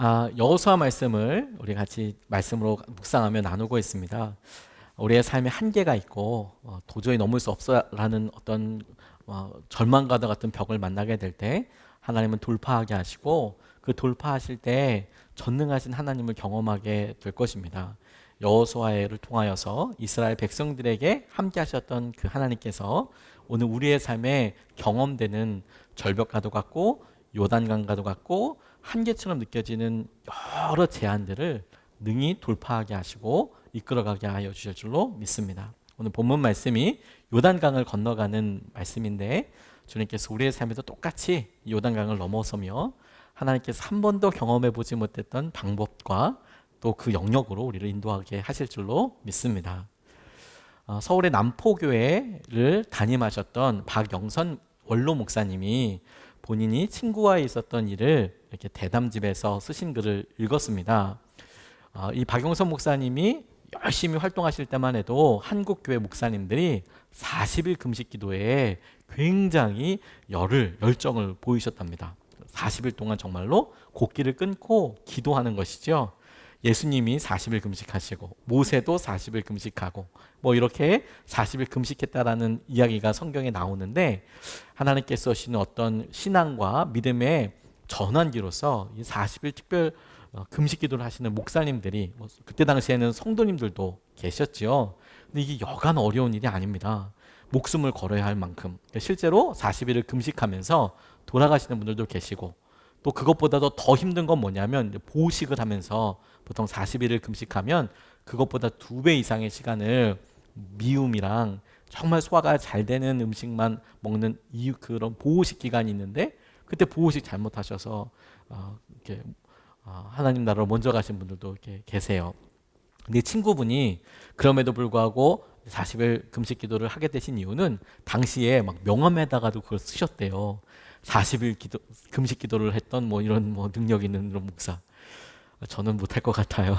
여호수아 말씀을 우리 같이 말씀으로 묵상하며 나누고 있습니다. 우리의 삶에 한계가 있고 도저히 넘을 수 없어라는 어떤 절망과도 같은 벽을 만나게 될 때 하나님은 돌파하게 하시고 그 돌파하실 때 전능하신 하나님을 경험하게 될 것입니다. 여호수아를 통하여서 이스라엘 백성들에게 함께 하셨던 그 하나님께서 오늘 우리의 삶에 경험되는 절벽과도 같고 요단강과도 같고 한계처럼 느껴지는 여러 제한들을 능히 돌파하게 하시고 이끌어가게 하여 주실 줄로 믿습니다. 오늘 본문 말씀이 요단강을 건너가는 말씀인데 주님께서 우리의 삶에도 똑같이 요단강을 넘어서며 하나님께서 한 번도 경험해 보지 못했던 방법과 또 그 영역으로 우리를 인도하게 하실 줄로 믿습니다. 서울의 남포교회를 담임하셨던 박영선 원로 목사님이 본인이 친구와 있었던 일을 이렇게 대담집에서 쓰신 글을 읽었습니다. 이 박영선 목사님이 열심히 활동하실 때만 해도 한국교회 목사님들이 40일 금식 기도에 굉장히 열정을 보이셨답니다. 40일 동안 정말로 곡기를 끊고 기도하는 것이죠. 예수님이 40일 금식하시고 모세도 40일 금식하고 이렇게 40일 금식했다라는 이야기가 성경에 나오는데 하나님께서 하시는 어떤 신앙과 믿음의 전환기로서 이 40일 특별 금식 기도를 하시는 목사님들이 그때 당시에는 성도님들도 계셨지요. 근데 이게 여간 어려운 일이 아닙니다. 목숨을 걸어야 할 만큼 실제로 40일을 금식하면서 돌아가시는 분들도 계시고 또 그것보다도 더 힘든 건 뭐냐면 보식을 하면서 보통 40일을 금식하면 그것보다 2배 이상의 시간을 미움이랑 정말 소화가 잘 되는 음식만 먹는 그런 보호식 기간이 있는데 그때 보호식 잘못하셔서 이렇게 하나님 나라로 먼저 가신 분들도 이렇게 계세요. 근데 친구분이 그럼에도 불구하고 40일 금식 기도를 하게 되신 이유는 당시에 막 명함에다가도 그걸 쓰셨대요. 40일 금식 기도를 했던 이런 능력 있는 그런 목사. 저는 못할 것 같아요.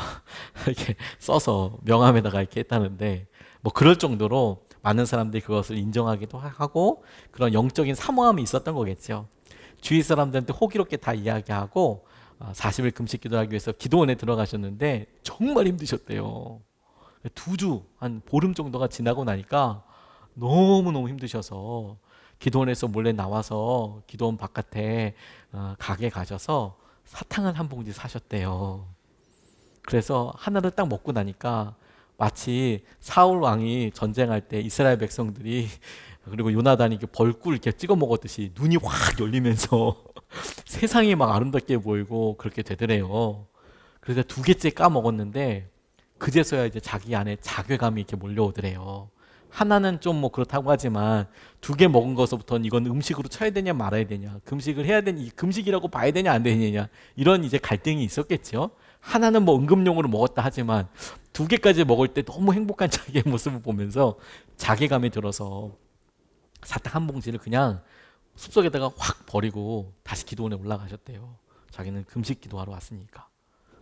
이렇게 써서 명함에다가 이렇게 했다는데 그럴 정도로 많은 사람들이 그것을 인정하기도 하고 그런 영적인 사모함이 있었던 거겠죠. 주위 사람들한테 호기롭게 다 이야기하고 40일 금식 기도하기 위해서 기도원에 들어가셨는데 정말 힘드셨대요. 2주, 한 보름 정도가 지나고 나니까 너무너무 힘드셔서 기도원에서 몰래 나와서 기도원 바깥에 가게 가셔서 사탕을 한 봉지 사셨대요. 그래서 하나를 딱 먹고 나니까 마치 사울 왕이 전쟁할 때 이스라엘 백성들이 그리고 요나단이 벌꿀 이렇게 찍어 먹었듯이 눈이 확 열리면서 세상이 막 아름답게 보이고 그렇게 되더래요. 그래서 2개째 까먹었는데 그제서야 이제 자기 안에 자괴감이 이렇게 몰려오더래요. 하나는 좀 그렇다고 하지만 2개 먹은 것부터는 이건 음식으로 쳐야 되냐 말아야 되냐, 금식을 해야 되냐, 금식이라고 봐야 되냐 안 되느냐, 이런 이제 갈등이 있었겠죠. 하나는 응급용으로 먹었다 하지만 2개까지 먹을 때 너무 행복한 자기의 모습을 보면서 자괴감이 들어서 사탕 한 봉지를 그냥 숲속에다가 확 버리고 다시 기도원에 올라가셨대요. 자기는 금식 기도하러 왔으니까.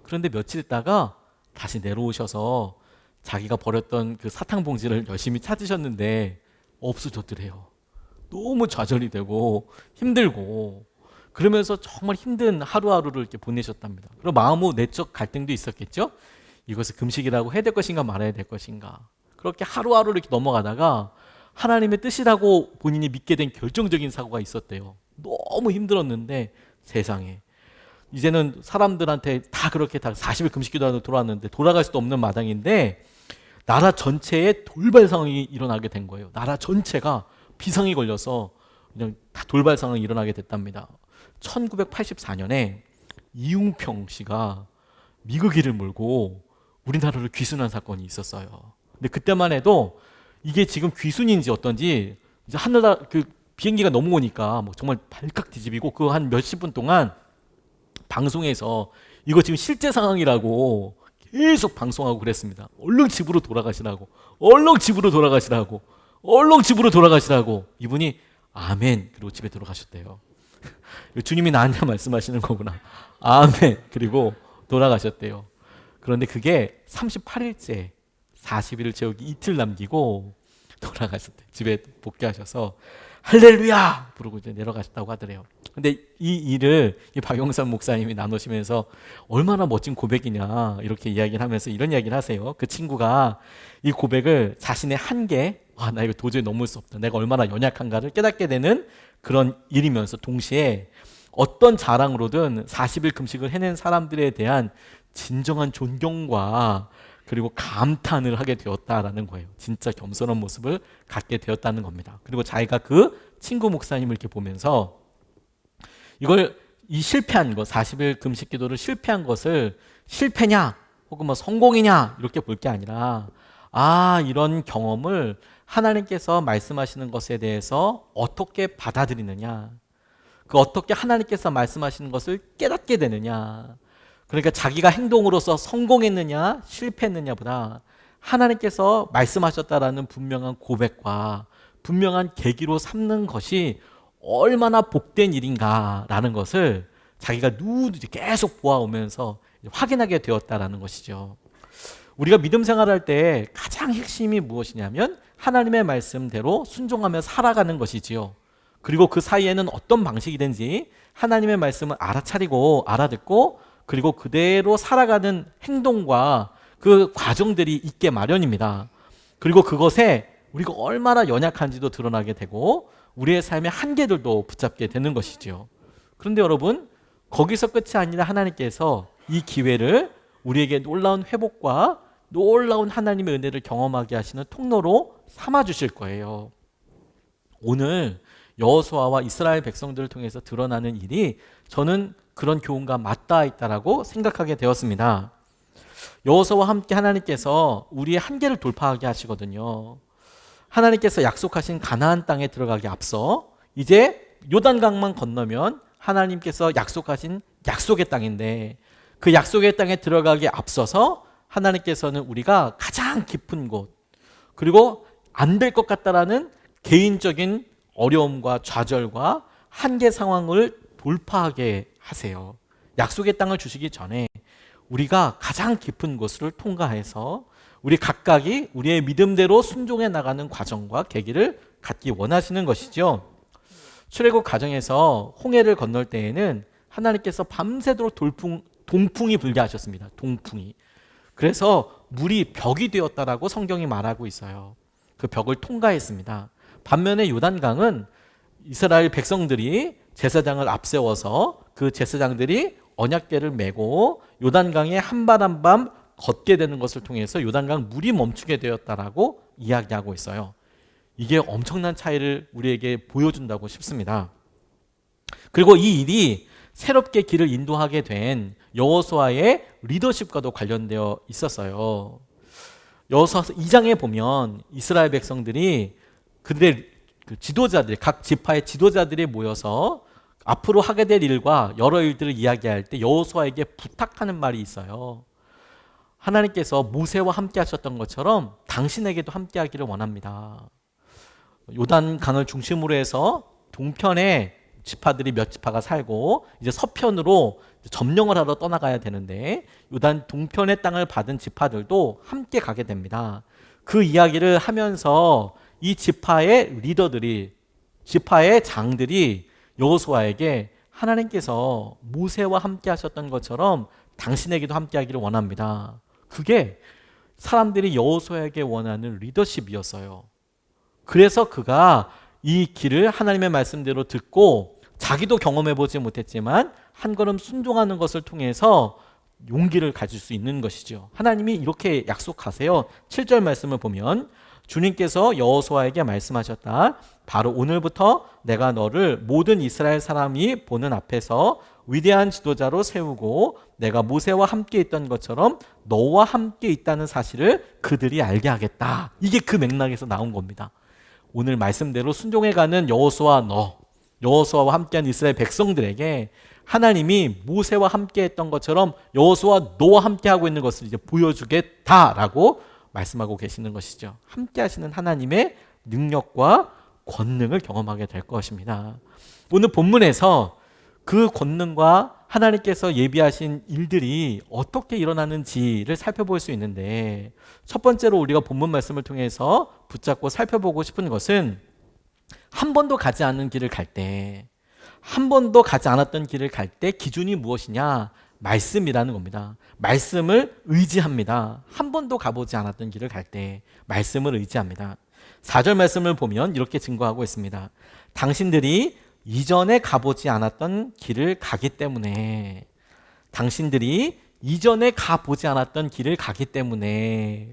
그런데 며칠 있다가 다시 내려오셔서 자기가 버렸던 그 사탕 봉지를 열심히 찾으셨는데 없어졌더래요. 너무 좌절이 되고 힘들고 그러면서 정말 힘든 하루하루를 이렇게 보내셨답니다. 그리고 마음 후 내적 갈등도 있었겠죠. 이것을 금식이라고 해야 될 것인가 말아야 될 것인가. 그렇게 하루하루를 이렇게 넘어가다가 하나님의 뜻이라고 본인이 믿게 된 결정적인 사고가 있었대요. 너무 힘들었는데 세상에 이제는 사람들한테 다 그렇게 다 40일 금식 기도하러 돌아왔는데 돌아갈 수도 없는 마당인데 나라 전체에 돌발 상황이 일어나게 된 거예요. 나라 전체가 비상이 걸려서 그냥 다 돌발 상황이 일어나게 됐답니다. 1984년에 이웅평 씨가 미국이를 몰고 우리나라를 귀순한 사건이 있었어요. 근데 그때만 해도 이게 지금 귀순인지 어떤지 이제 하늘나 그 비행기가 넘어오니까 정말 발칵 뒤집이고 그 한 몇십 분 동안 방송에서 이거 지금 실제 상황이라고 계속 방송하고 그랬습니다. 얼른 집으로 돌아가시라고, 얼른 집으로 돌아가시라고, 얼른 집으로 돌아가시라고. 이분이 아멘 그리고 집에 들어가셨대요. 주님이 나한테 말씀하시는 거구나. 아멘 그리고 돌아가셨대요. 그런데 그게 38일째 40일을 채우기 이틀 남기고 돌아가셨대요. 집에 복귀하셔서 할렐루야 부르고 이제 내려가셨다고 하더래요. 근데 이 일을 이 박용선 목사님이 나누시면서 얼마나 멋진 고백이냐 이렇게 이야기를 하면서 이런 이야기를 하세요. 그 친구가 이 고백을 자신의 한계, 나 이거 도저히 넘을 수 없다, 내가 얼마나 연약한가를 깨닫게 되는 그런 일이면서 동시에 어떤 자랑으로든 40일 금식을 해낸 사람들에 대한 진정한 존경과 그리고 감탄을 하게 되었다라는 거예요. 진짜 겸손한 모습을 갖게 되었다는 겁니다. 그리고 자기가 그 친구 목사님을 이렇게 보면서 이걸 이 실패한 것, 40일 금식 기도를 실패한 것을 실패냐 혹은 뭐 성공이냐 이렇게 볼 게 아니라 이런 경험을 하나님께서 말씀하시는 것에 대해서 어떻게 받아들이느냐, 그 어떻게 하나님께서 말씀하시는 것을 깨닫게 되느냐, 그러니까 자기가 행동으로서 성공했느냐 실패했느냐보다 하나님께서 말씀하셨다라는 분명한 고백과 분명한 계기로 삼는 것이 얼마나 복된 일인가라는 것을 자기가 누누이 계속 보아오면서 확인하게 되었다라는 것이죠. 우리가 믿음 생활할 때 가장 핵심이 무엇이냐면 하나님의 말씀대로 순종하며 살아가는 것이지요. 그리고 그 사이에는 어떤 방식이든지 하나님의 말씀을 알아차리고 알아듣고 그리고 그대로 살아가는 행동과 그 과정들이 있게 마련입니다. 그리고 그것에 우리가 얼마나 연약한지도 드러나게 되고 우리의 삶의 한계들도 붙잡게 되는 것이죠. 그런데 여러분, 거기서 끝이 아니라 하나님께서 이 기회를 우리에게 놀라운 회복과 놀라운 하나님의 은혜를 경험하게 하시는 통로로 삼아 주실 거예요. 오늘 여호수아와 이스라엘 백성들을 통해서 드러나는 일이 저는 그런 교훈과 맞닿아 있다라고 생각하게 되었습니다. 여호수아와 함께 하나님께서 우리의 한계를 돌파하게 하시거든요. 하나님께서 약속하신 가나안 땅에 들어가기 앞서 이제 요단강만 건너면 하나님께서 약속하신 약속의 땅인데, 그 약속의 땅에 들어가기 앞서서 하나님께서는 우리가 가장 깊은 곳, 그리고 안 될 것 같다라는 개인적인 어려움과 좌절과 한계 상황을 돌파하게 하세요. 약속의 땅을 주시기 전에 우리가 가장 깊은 곳을 통과해서 우리 각각이 우리의 믿음대로 순종해 나가는 과정과 계기를 갖기 원하시는 것이죠. 출애굽 과정에서 홍해를 건널 때에는 하나님께서 밤새도록 동풍이 불게 하셨습니다. 동풍이. 그래서 물이 벽이 되었다라고 성경이 말하고 있어요. 그 벽을 통과했습니다. 반면에 요단강은 이스라엘 백성들이 제사장을 앞세워서 그 제사장들이 언약궤를 메고 요단강에 한 발 한 발 걷게 되는 것을 통해서 요단강 물이 멈추게 되었다라고 이야기하고 있어요. 이게 엄청난 차이를 우리에게 보여준다고 싶습니다. 그리고 이 일이 새롭게 길을 인도하게 된 여호수아의 리더십과도 관련되어 있었어요. 여호수아 2장에 보면 이스라엘 백성들이 그들의 지도자들, 각 지파의 지도자들이 모여서 앞으로 하게 될 일과 여러 일들을 이야기할 때 여호수아에게 부탁하는 말이 있어요. 하나님께서 모세와 함께 하셨던 것처럼 당신에게도 함께 하기를 원합니다. 요단강을 중심으로 해서 동편에 지파들이 몇 지파가 살고 이제 서편으로 점령을 하러 떠나가야 되는데 요단 동편의 땅을 받은 지파들도 함께 가게 됩니다. 그 이야기를 하면서 이 지파의 리더들이, 지파의 장들이 여호수아에게 하나님께서 모세와 함께 하셨던 것처럼 당신에게도 함께 하기를 원합니다. 그게 사람들이 여호수아에게 원하는 리더십이었어요. 그래서 그가 이 길을 하나님의 말씀대로 듣고 자기도 경험해보지 못했지만 한 걸음 순종하는 것을 통해서 용기를 가질 수 있는 것이죠. 하나님이 이렇게 약속하세요. 7절 말씀을 보면 주님께서 여호수아에게 말씀하셨다. 바로 오늘부터 내가 너를 모든 이스라엘 사람이 보는 앞에서 위대한 지도자로 세우고 내가 모세와 함께 있던 것처럼 너와 함께 있다는 사실을 그들이 알게 하겠다. 이게 그 맥락에서 나온 겁니다. 오늘 말씀대로 순종해가는 여호수아와 함께한 이스라엘 백성들에게 하나님이 모세와 함께했던 것처럼 여호수아 너와 함께하고 있는 것을 이제 보여주겠다라고 말씀하고 계시는 것이죠. 함께하시는 하나님의 능력과 권능을 경험하게 될 것입니다. 오늘 본문에서 그 권능과 하나님께서 예비하신 일들이 어떻게 일어나는지를 살펴볼 수 있는데, 첫 번째로 우리가 본문 말씀을 통해서 붙잡고 살펴보고 싶은 것은 한 번도 가지 않은 길을 갈 때, 한 번도 가지 않았던 길을 갈 때 기준이 무엇이냐? 말씀이라는 겁니다. 말씀을 의지합니다. 한 번도 가보지 않았던 길을 갈 때 말씀을 의지합니다. 4절 말씀을 보면 이렇게 증거하고 있습니다. 당신들이 이전에 가보지 않았던 길을 가기 때문에, 당신들이 이전에 가보지 않았던 길을 가기 때문에,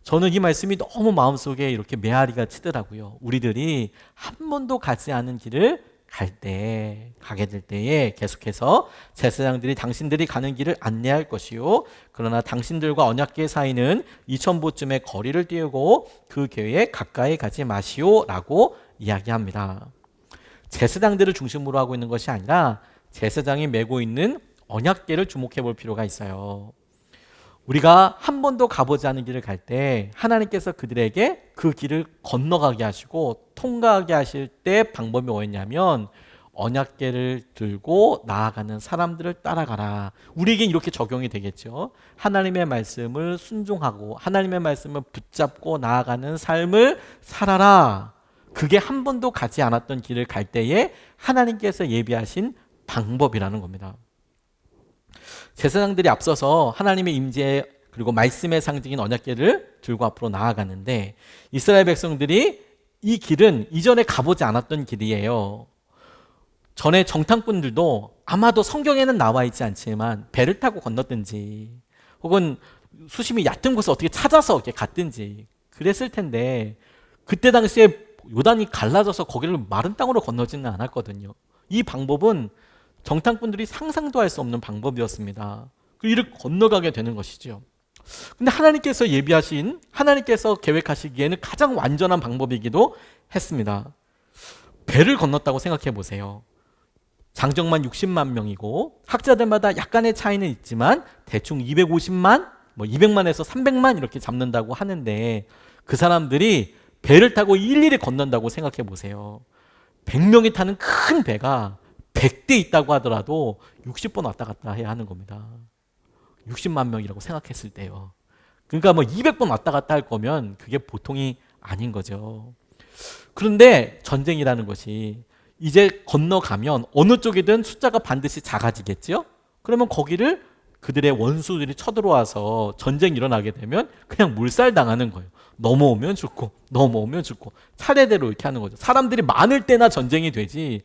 저는 이 말씀이 너무 마음속에 이렇게 메아리가 치더라고요. 우리들이 한 번도 가지 않은 길을 가게 될 때에 계속해서 제사장들이 당신들이 가는 길을 안내할 것이요, 그러나 당신들과 언약궤 사이는 2000보쯤의 거리를 띄우고 그 교회에 가까이 가지 마시오 라고 이야기합니다. 제사장들을 중심으로 하고 있는 것이 아니라 제사장이 메고 있는 언약궤를 주목해 볼 필요가 있어요. 우리가 한 번도 가보지 않은 길을 갈 때 하나님께서 그들에게 그 길을 건너가게 하시고 통과하게 하실 때 방법이 뭐였냐면, 언약궤를 들고 나아가는 사람들을 따라가라. 우리에게 이렇게 적용이 되겠죠. 하나님의 말씀을 순종하고 하나님의 말씀을 붙잡고 나아가는 삶을 살아라. 그게 한 번도 가지 않았던 길을 갈 때에 하나님께서 예비하신 방법이라는 겁니다. 제사장들이 앞서서 하나님의 임재 그리고 말씀의 상징인 언약궤를 들고 앞으로 나아가는데, 이스라엘 백성들이 이 길은 이전에 가보지 않았던 길이에요. 전에 정탐꾼들도 아마도 성경에는 나와 있지 않지만 배를 타고 건넜든지 혹은 수심이 얕은 곳을 어떻게 찾아서 이렇게 갔든지 그랬을 텐데, 그때 당시에 요단이 갈라져서 거기를 마른 땅으로 건너지는 않았거든요. 이 방법은 정탐꾼들이 상상도 할 수 없는 방법이었습니다. 그 이를 건너가게 되는 것이죠. 근데 하나님께서 예비하신, 하나님께서 계획하시기에는 가장 완전한 방법이기도 했습니다. 배를 건넜다고 생각해 보세요. 장정만 60만 명이고 학자들마다 약간의 차이는 있지만 대충 250만, 200만에서 300만 이렇게 잡는다고 하는데, 그 사람들이 배를 타고 일일이 건넌다고 생각해 보세요. 100명이 타는 큰 배가 100대 있다고 하더라도 60번 왔다 갔다 해야 하는 겁니다. 60만 명이라고 생각했을 때요. 그러니까 200번 왔다 갔다 할 거면 그게 보통이 아닌 거죠. 그런데 전쟁이라는 것이 이제 건너가면 어느 쪽이든 숫자가 반드시 작아지겠죠? 그러면 거기를 그들의 원수들이 쳐들어와서 전쟁이 일어나게 되면 그냥 몰살당하는 거예요. 넘어오면 죽고 넘어오면 죽고 차례대로 이렇게 하는 거죠. 사람들이 많을 때나 전쟁이 되지,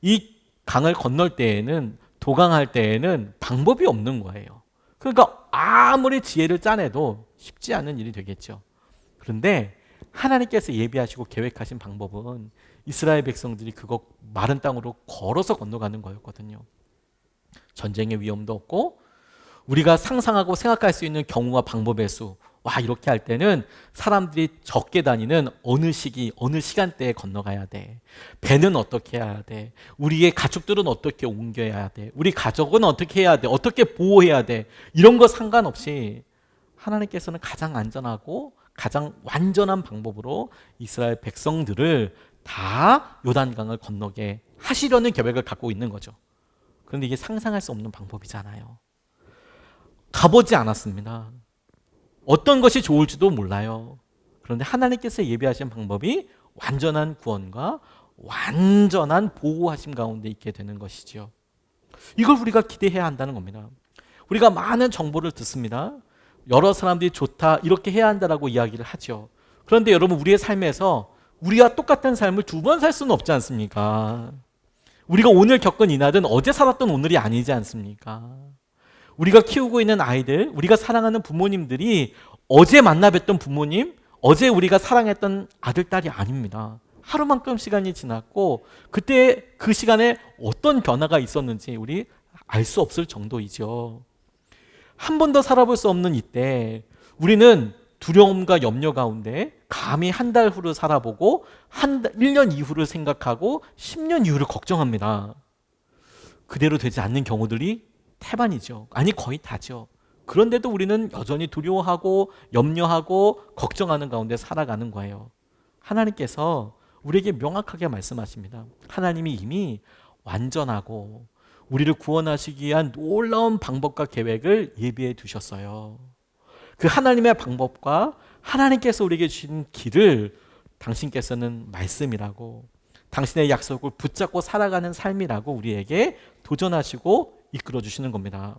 이 강을 건널 때에는, 도강할 때에는 방법이 없는 거예요. 그러니까 아무리 지혜를 짜내도 쉽지 않은 일이 되겠죠. 그런데 하나님께서 예비하시고 계획하신 방법은 이스라엘 백성들이 그거 마른 땅으로 걸어서 건너가는 거였거든요. 전쟁의 위험도 없고 우리가 상상하고 생각할 수 있는 경우와 방법의 수, 이렇게 할 때는 사람들이 적게 다니는 어느 시기, 어느 시간대에 건너가야 돼. 배는 어떻게 해야 돼? 우리의 가축들은 어떻게 옮겨야 돼? 우리 가족은 어떻게 해야 돼? 어떻게 보호해야 돼? 이런 거 상관없이 하나님께서는 가장 안전하고 가장 완전한 방법으로 이스라엘 백성들을 다 요단강을 건너게 하시려는 계획을 갖고 있는 거죠. 그런데 이게 상상할 수 없는 방법이잖아요. 가보지 않았습니다. 어떤 것이 좋을지도 몰라요. 그런데 하나님께서 예비하신 방법이 완전한 구원과 완전한 보호하심 가운데 있게 되는 것이죠. 이걸 우리가 기대해야 한다는 겁니다. 우리가 많은 정보를 듣습니다. 여러 사람들이 좋다, 이렇게 해야 한다라고 이야기를 하죠. 그런데 여러분, 우리의 삶에서 우리와 똑같은 삶을 두 번 살 수는 없지 않습니까? 우리가 오늘 겪은 이날은 어제 살았던 오늘이 아니지 않습니까? 우리가 키우고 있는 아이들, 우리가 사랑하는 부모님들이 어제 만나 뵀던 부모님, 어제 우리가 사랑했던 아들, 딸이 아닙니다. 하루만큼 시간이 지났고 그때 그 시간에 어떤 변화가 있었는지 우리 알 수 없을 정도이죠. 한 번도 살아볼 수 없는 이때 우리는 두려움과 염려 가운데 감히 한 달 후를 살아보고 1년 이후를 생각하고 10년 이후를 걱정합니다. 그대로 되지 않는 경우들이 태반이죠. 아니, 거의 다죠. 그런데도 우리는 여전히 두려워하고 염려하고 걱정하는 가운데 살아가는 거예요. 하나님께서 우리에게 명확하게 말씀하십니다. 하나님이 이미 완전하고 우리를 구원하시기 위한 놀라운 방법과 계획을 예비해 두셨어요. 그 하나님의 방법과 하나님께서 우리에게 주신 길을 당신께서는 말씀이라고, 당신의 약속을 붙잡고 살아가는 삶이라고 우리에게 도전하시고 이끌어 주시는 겁니다.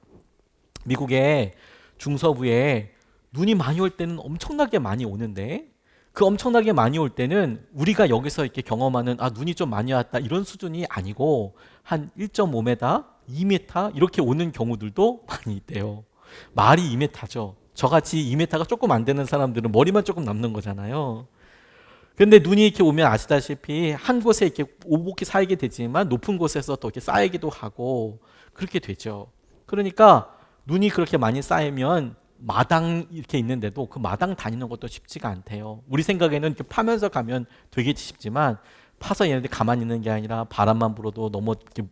미국의 중서부에 눈이 많이 올 때는 엄청나게 많이 오는데, 그 엄청나게 많이 올 때는 우리가 여기서 이렇게 경험하는 눈이 좀 많이 왔다 이런 수준이 아니고 한 1.5m, 2m 이렇게 오는 경우들도 많이 있대요. 말이 2m죠. 저같이 2m가 조금 안 되는 사람들은 머리만 조금 남는 거잖아요. 근데 눈이 이렇게 오면 아시다시피 한 곳에 이렇게 오복히 쌓이게 되지만 높은 곳에서 또 이렇게 쌓이기도 하고 그렇게 되죠. 그러니까 눈이 그렇게 많이 쌓이면 마당 이렇게 있는데도 그 마당 다니는 것도 쉽지가 않대요. 우리 생각에는 이렇게 파면서 가면 되게 쉽지만 파서 얘네들 가만히 있는 게 아니라 바람만 불어도 너무 이렇게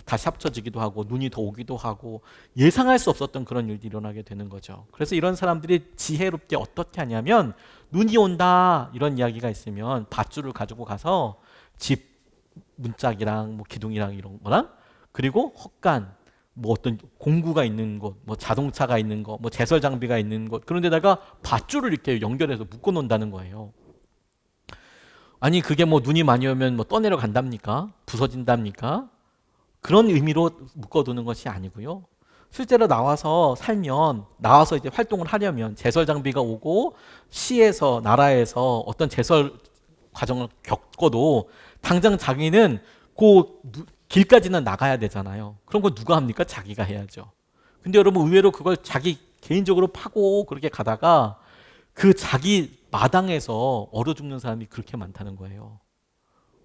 다시 합쳐지기도 하고 눈이 더 오기도 하고 예상할 수 없었던 그런 일들이 일어나게 되는 거죠. 그래서 이런 사람들이 지혜롭게 어떻게 하냐면 눈이 온다 이런 이야기가 있으면 밧줄을 가지고 가서 집 문짝이랑 뭐 기둥이랑 이런 거랑 그리고 헛간 뭐 어떤 공구가 있는 곳, 뭐 자동차가 있는 것, 뭐 제설 장비가 있는 곳 그런 데다가 밧줄을 이렇게 연결해서 묶어 놓는다는 거예요. 아니 그게 뭐 눈이 많이 오면 뭐 떠내려 간답니까? 부서진답니까? 그런 의미로 묶어두는 것이 아니고요. 실제로 나와서 살면 나와서 이제 활동을 하려면 제설 장비가 오고 시에서 나라에서 어떤 제설 과정을 겪어도 당장 자기는 그 길까지는 나가야 되잖아요. 그런 거 누가 합니까? 자기가 해야죠. 근데 여러분 의외로 그걸 자기 개인적으로 파고 그렇게 가다가 그 자기 마당에서 얼어 죽는 사람이 그렇게 많다는 거예요.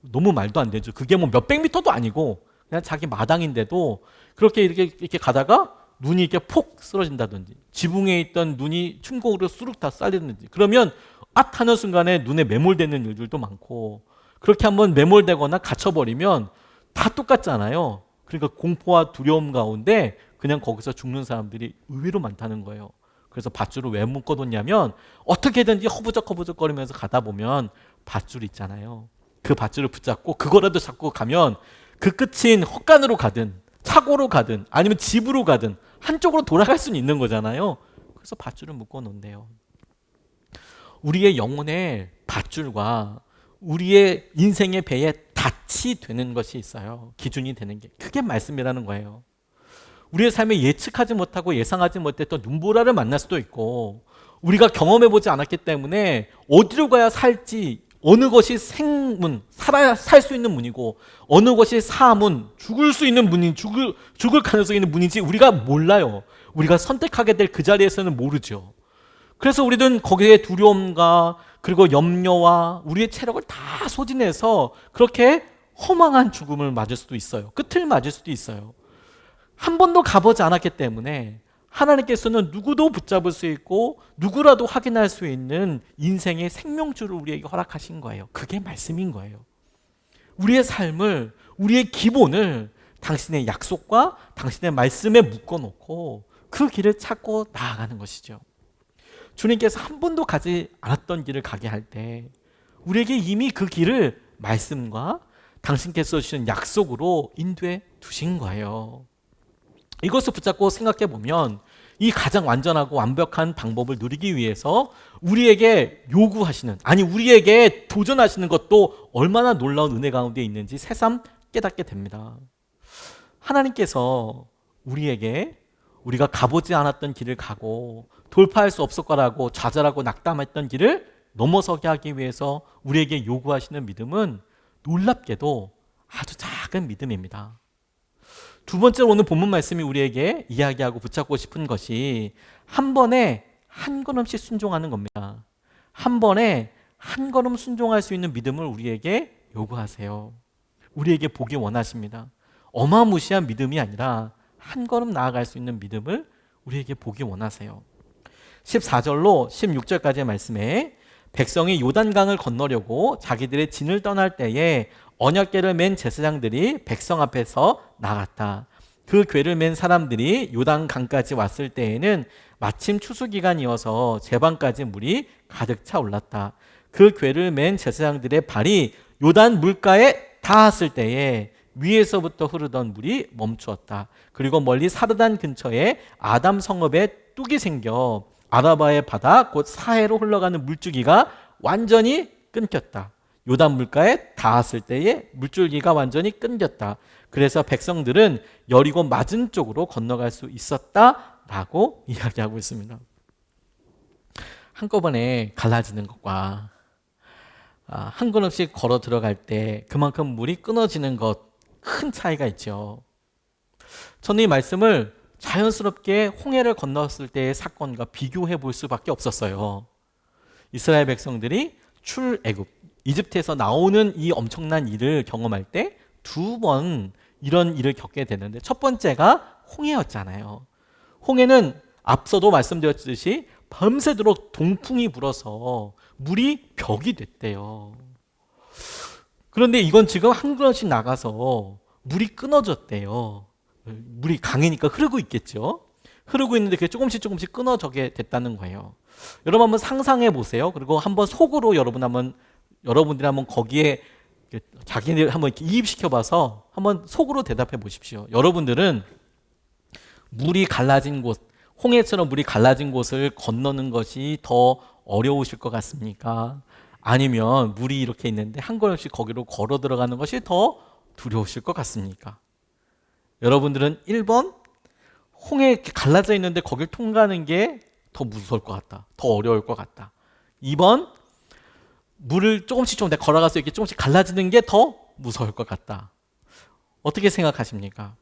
너무 말도 안 되죠. 그게 뭐 몇백 미터도 아니고 그냥 자기 마당인데도 그렇게 이렇게 가다가 눈이 이렇게 폭 쓰러진다든지 지붕에 있던 눈이 춘공으로 쑥 다 쌓이든지 그러면 하는 순간에 눈에 매몰되는 일들도 많고 그렇게 한번 매몰되거나 갇혀버리면 다 똑같잖아요. 그러니까 공포와 두려움 가운데 그냥 거기서 죽는 사람들이 의외로 많다는 거예요. 그래서 밧줄을 왜 묶어뒀냐면 어떻게든지 허부적거리면서 가다 보면 밧줄 있잖아요. 그 밧줄을 붙잡고 그거라도 잡고 가면 그 끝인 헛간으로 가든 차고로 가든 아니면 집으로 가든 한쪽으로 돌아갈 수는 있는 거잖아요. 그래서 밧줄을 묶어 놓는데요. 우리의 영혼의 밧줄과 우리의 인생의 배에 닻이 되는 것이 있어요. 기준이 되는 게. 그게 말씀이라는 거예요. 우리의 삶에 예측하지 못하고 예상하지 못했던 눈보라를 만날 수도 있고 우리가 경험해보지 않았기 때문에 어디로 가야 살지 어느 것이 생문, 살 수 있는 문이고 어느 것이 사문, 죽을 수 있는 문인, 죽을 가능성이 있는 문인지 우리가 몰라요. 우리가 선택하게 될 그 자리에서는 모르죠. 그래서 우리는 거기에 두려움과 그리고 염려와 우리의 체력을 다 소진해서 그렇게 허망한 죽음을 맞을 수도 있어요. 끝을 맞을 수도 있어요. 한 번도 가보지 않았기 때문에 하나님께서는 누구도 붙잡을 수 있고 누구라도 확인할 수 있는 인생의 생명줄을 우리에게 허락하신 거예요. 그게 말씀인 거예요. 우리의 삶을, 우리의 기본을 당신의 약속과 당신의 말씀에 묶어놓고 그 길을 찾고 나아가는 것이죠. 주님께서 한 번도 가지 않았던 길을 가게 할 때 우리에게 이미 그 길을 말씀과 당신께서 주신 약속으로 인도해 두신 거예요. 이것을 붙잡고 생각해 보면 이 가장 완전하고 완벽한 방법을 누리기 위해서 우리에게 요구하시는 우리에게 도전하시는 것도 얼마나 놀라운 은혜 가운데 있는지 새삼 깨닫게 됩니다. 하나님께서 우리에게 우리가 가보지 않았던 길을 가고 돌파할 수 없을 거라고 좌절하고 낙담했던 길을 넘어서게 하기 위해서 우리에게 요구하시는 믿음은 놀랍게도 아주 작은 믿음입니다. 두 번째로 오늘 본문 말씀이 우리에게 이야기하고 붙잡고 싶은 것이 한 번에 한 걸음씩 순종하는 겁니다. 한 번에 한 걸음 순종할 수 있는 믿음을 우리에게 요구하세요. 우리에게 보기 원하십니다. 어마무시한 믿음이 아니라 한 걸음 나아갈 수 있는 믿음을 우리에게 보기 원하세요. 14절로 16절까지의 말씀에 백성이 요단강을 건너려고 자기들의 진을 떠날 때에 언약궤를 맨 제사장들이 백성 앞에서 나갔다. 그 궤를 맨 사람들이 요단강까지 왔을 때에는 마침 추수기간이어서 제방까지 물이 가득 차 올랐다. 그 궤를 맨 제사장들의 발이 요단 물가에 닿았을 때에 위에서부터 흐르던 물이 멈추었다. 그리고 멀리 사르단 근처에 아담 성읍에 뚝이 생겨 아라바의 바다 곧 사해로 흘러가는 물줄기가 완전히 끊겼다. 요단 물가에 닿았을 때에 물줄기가 완전히 끊겼다. 그래서 백성들은 여리고 맞은 쪽으로 건너갈 수 있었다라고 이야기하고 있습니다. 한꺼번에 갈라지는 것과 한 걸음씩 걸어 들어갈 때 그만큼 물이 끊어지는 것 큰 차이가 있죠. 저는 이 말씀을 자연스럽게 홍해를 건넜을 때의 사건과 비교해 볼 수밖에 없었어요. 이스라엘 백성들이 출애굽, 이집트에서 나오는 이 엄청난 일을 경험할 때 두 번 이런 일을 겪게 되는데, 첫 번째가 홍해였잖아요. 홍해는 앞서도 말씀드렸듯이 밤새도록 동풍이 불어서 물이 벽이 됐대요. 그런데 이건 지금 한 걸음씩 나가서 물이 끊어졌대요. 물이 강이니까 흐르고 있겠죠. 흐르고 있는데 그게 조금씩 끊어져게 됐다는 거예요. 여러분 한번 상상해 보세요. 그리고 한번 속으로 여러분들이 한번 거기에 자기들 한번 이렇게 이입시켜 봐서 한번 속으로 대답해 보십시오. 여러분들은 물이 갈라진 곳, 홍해처럼 물이 갈라진 곳을 건너는 것이 더 어려우실 것 같습니까? 아니면 물이 이렇게 있는데 한 걸음씩 거기로 걸어 들어가는 것이 더 두려우실 것 같습니까? 여러분들은 1번, 홍해 이렇게 갈라져 있는데 거길 통과하는 게 더 무서울 것 같다. 더 어려울 것 같다. 2번, 물을 조금씩 걸어가서 이렇게 조금씩 갈라지는 게 더 무서울 것 같다. 어떻게 생각하십니까?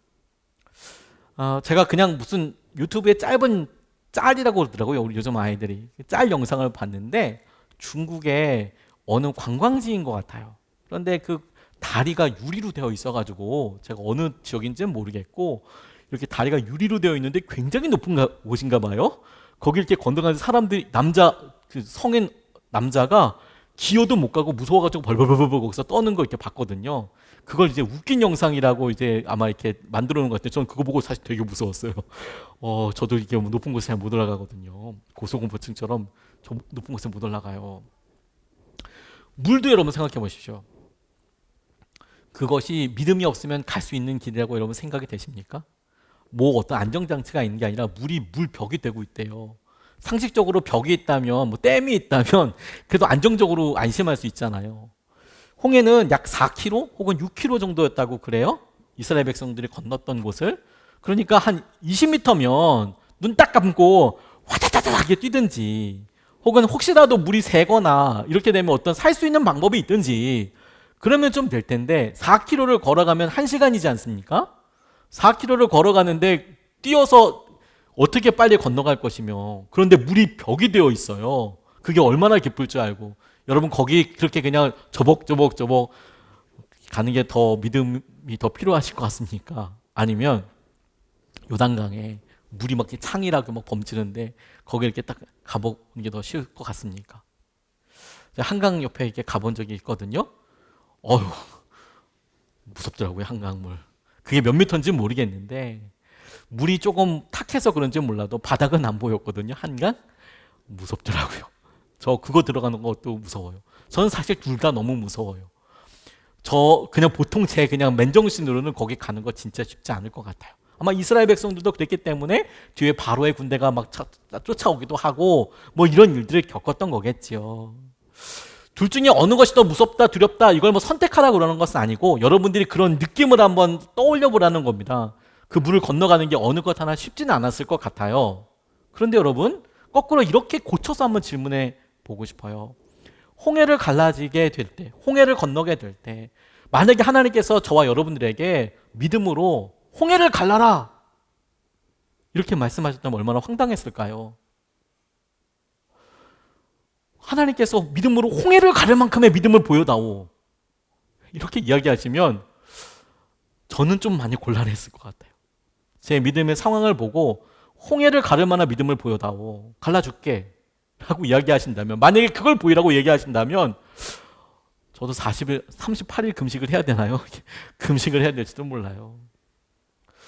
제가 그냥 무슨 유튜브에 짧은 짤이라고 그러더라고요. 우리 요즘 아이들이. 짤 영상을 봤는데 중국의 어느 관광지인 것 같아요. 그런데 그 다리가 유리로 되어 있어가지고 제가 어느 지역인지는 모르겠고 이렇게 다리가 유리로 되어 있는데 굉장히 높은 곳인가 봐요. 거기 이렇게 건너가는 사람들이 그 성인 남자가 기어도 못 가고 무서워가지고 벌벌벌벌 거기서 떠는 거 이렇게 봤거든요. 그걸 이제 웃긴 영상이라고 이제 아마 이렇게 만들어 놓은 것 같아요. 저는 그거 보고 사실 되게 무서웠어요. 저도 이게 높은 곳에 잘 못 올라가거든요. 고소공포증처럼 저 높은 곳에 못 올라가요. 물도 여러분 생각해 보십시오. 그것이 믿음이 없으면 갈 수 있는 길이라고 여러분 생각이 되십니까? 뭐 어떤 안정장치가 있는 게 아니라 물벽이 되고 있대요. 상식적으로 벽이 있다면, 뭐 댐이 있다면 그래도 안정적으로 안심할 수 있잖아요. 홍해는 약 4km 혹은 6km 정도였다고 그래요. 이스라엘 백성들이 건넜던 곳을. 그러니까 한 20m면 눈 딱 감고 화다다다하게 뛰든지, 혹은 혹시라도 물이 새거나 이렇게 되면 어떤 살 수 있는 방법이 있든지 그러면 좀 될 텐데, 4km를 걸어가면 1시간이지 않습니까? 4km를 걸어가는데 뛰어서 어떻게 빨리 건너갈 것이며, 그런데 물이 벽이 되어 있어요. 그게 얼마나 기쁠 줄 알고. 여러분 거기 그렇게 그냥 저벅저벅 가는 게 더 믿음이 더 필요하실 것 같습니까? 아니면 요단강에 물이 막 창이라고 막 범치는데 거기 이렇게 딱 가보는 게 더 쉬울 것 같습니까? 한강 옆에 이렇게 가본 적이 있거든요. 무섭더라고요, 한강물. 그게 몇 미터인지 모르겠는데 물이 조금 탁해서 그런지 몰라도 바닥은 안 보였거든요. 한강? 무섭더라고요. 저 그거 들어가는 것도 무서워요. 저는 사실 둘 다 너무 무서워요. 저 그냥 보통 제 그냥 맨정신으로는 거기 가는 거 진짜 쉽지 않을 것 같아요. 아마 이스라엘 백성들도 그랬기 때문에 뒤에 바로의 군대가 막 쫓아오기도 하고 뭐 이런 일들을 겪었던 거겠지요. 둘 중에 어느 것이 더 무섭다, 두렵다 이걸 뭐 선택하라고 그러는 것은 아니고 여러분들이 그런 느낌을 한번 떠올려 보라는 겁니다. 그 물을 건너가는 게 어느 것 하나 쉽지는 않았을 것 같아요. 그런데 여러분 거꾸로 이렇게 고쳐서 한번 질문해 보고 싶어요. 홍해를 갈라지게 될 때, 홍해를 건너게 될 때, 만약에 하나님께서 저와 여러분들에게 믿음으로 홍해를 갈라라 이렇게 말씀하셨다면 얼마나 황당했을까요? 하나님께서 믿음으로 홍해를 가를 만큼의 믿음을 보여다오 이렇게 이야기하시면 저는 좀 많이 곤란했을 것 같아요. 제 믿음의 상황을 보고 홍해를 가를 만한 믿음을 보여다오, 갈라줄게 라고 이야기하신다면, 만약에 그걸 보이라고 얘기하신다면 저도 40일, 38일 금식을 해야 되나요? 금식을 해야 될지도 몰라요.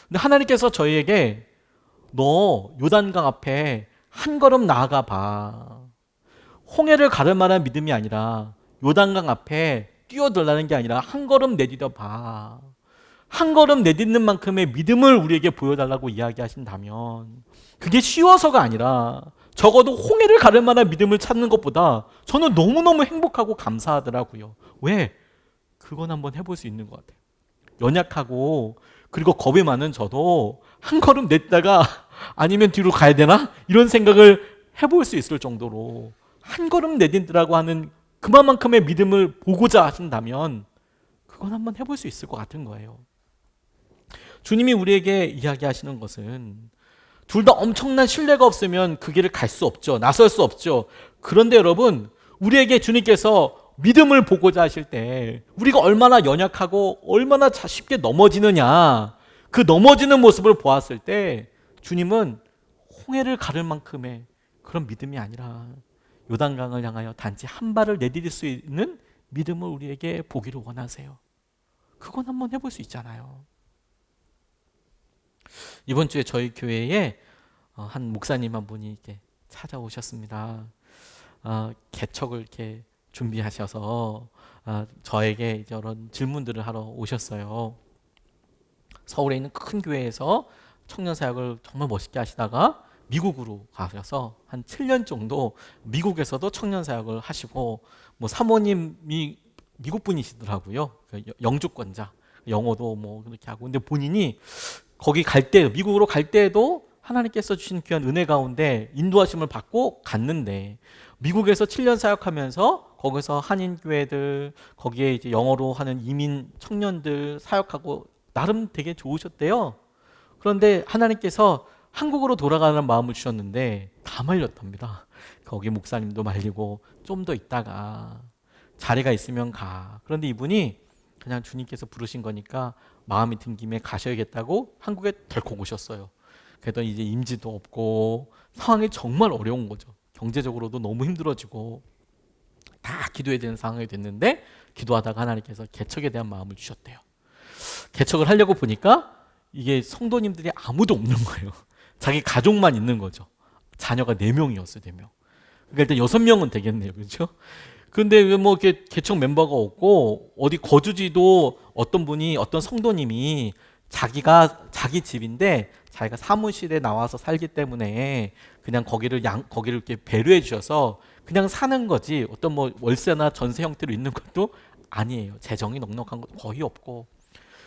근데 하나님께서 저희에게 너 요단강 앞에 한 걸음 나아가 봐. 홍해를 가를 만한 믿음이 아니라 요단강 앞에 뛰어들라는 게 아니라 한 걸음 내디뎌 봐. 한 걸음 내딛는 만큼의 믿음을 우리에게 보여달라고 이야기하신다면 그게 쉬워서가 아니라 적어도 홍해를 가를 만한 믿음을 찾는 것보다 저는 너무너무 행복하고 감사하더라고요. 왜? 그건 한번 해볼 수 있는 것 같아요. 연약하고 그리고 겁이 많은 저도 한 걸음 냈다가 아니면 뒤로 가야 되나? 이런 생각을 해볼 수 있을 정도로 한 걸음 내딛으라고 하는 그만큼의 믿음을 보고자 하신다면 그건 한번 해볼 수 있을 것 같은 거예요. 주님이 우리에게 이야기하시는 것은 둘 다 엄청난 신뢰가 없으면 그 길을 갈 수 없죠. 나설 수 없죠. 그런데 여러분, 우리에게 주님께서 믿음을 보고자 하실 때 우리가 얼마나 연약하고 얼마나 쉽게 넘어지느냐, 그 넘어지는 모습을 보았을 때 주님은 홍해를 가를 만큼의 그런 믿음이 아니라 요단강을 향하여 단지 한 발을 내디딜 수 있는 믿음을 우리에게 보기를 원하세요. 그건 한번 해볼 수 있잖아요. 이번 주에 저희 교회에 한 목사님 한 분이 이렇게 찾아오셨습니다. 개척을 이렇게 준비하셔서 저에게 이런 질문들을 하러 오셨어요. 서울에 있는 큰 교회에서 청년 사역을 정말 멋있게 하시다가 미국으로 가셔서 한 7년 정도 미국에서도 청년 사역을 하시고 뭐 사모님이 미국 분이시더라고요. 영주권자, 영어도 뭐 그렇게 하고. 근데 본인이 거기 갈 때, 미국으로 갈 때에도 하나님께서 주신 귀한 은혜 가운데 인도하심을 받고 갔는데 미국에서 7년 사역하면서 거기서 한인교회들, 거기에 이제 영어로 하는 이민 청년들 사역하고 나름 되게 좋으셨대요. 그런데 하나님께서 한국으로 돌아가는 마음을 주셨는데 다 말렸답니다. 거기 목사님도 말리고 좀 더 있다가 자리가 있으면 가. 그런데 이분이 그냥 주님께서 부르신 거니까 마음이 든 김에 가셔야겠다고 한국에 덜컥 오셨어요. 그랬더니 이제 임지도 없고 상황이 정말 어려운 거죠. 경제적으로도 너무 힘들어지고 다 기도해야 되는 상황이 됐는데 기도하다가 하나님께서 개척에 대한 마음을 주셨대요. 개척을 하려고 보니까 이게 성도님들이 아무도 없는 거예요. 자기 가족만 있는 거죠. 자녀가 4명이었어요. 4명. 그러니까 일단 6명은 되겠네요. 그렇죠? 근데 왜 뭐 이렇게 개척 멤버가 없고 어디 거주지도 어떤 분이 어떤 성도님이 자기 집인데 자기가 사무실에 나와서 살기 때문에 그냥 거기를 이렇게 배려해 주셔서 그냥 사는 거지 어떤 뭐 월세나 전세 형태로 있는 것도 아니에요. 재정이 넉넉한 것도 거의 없고.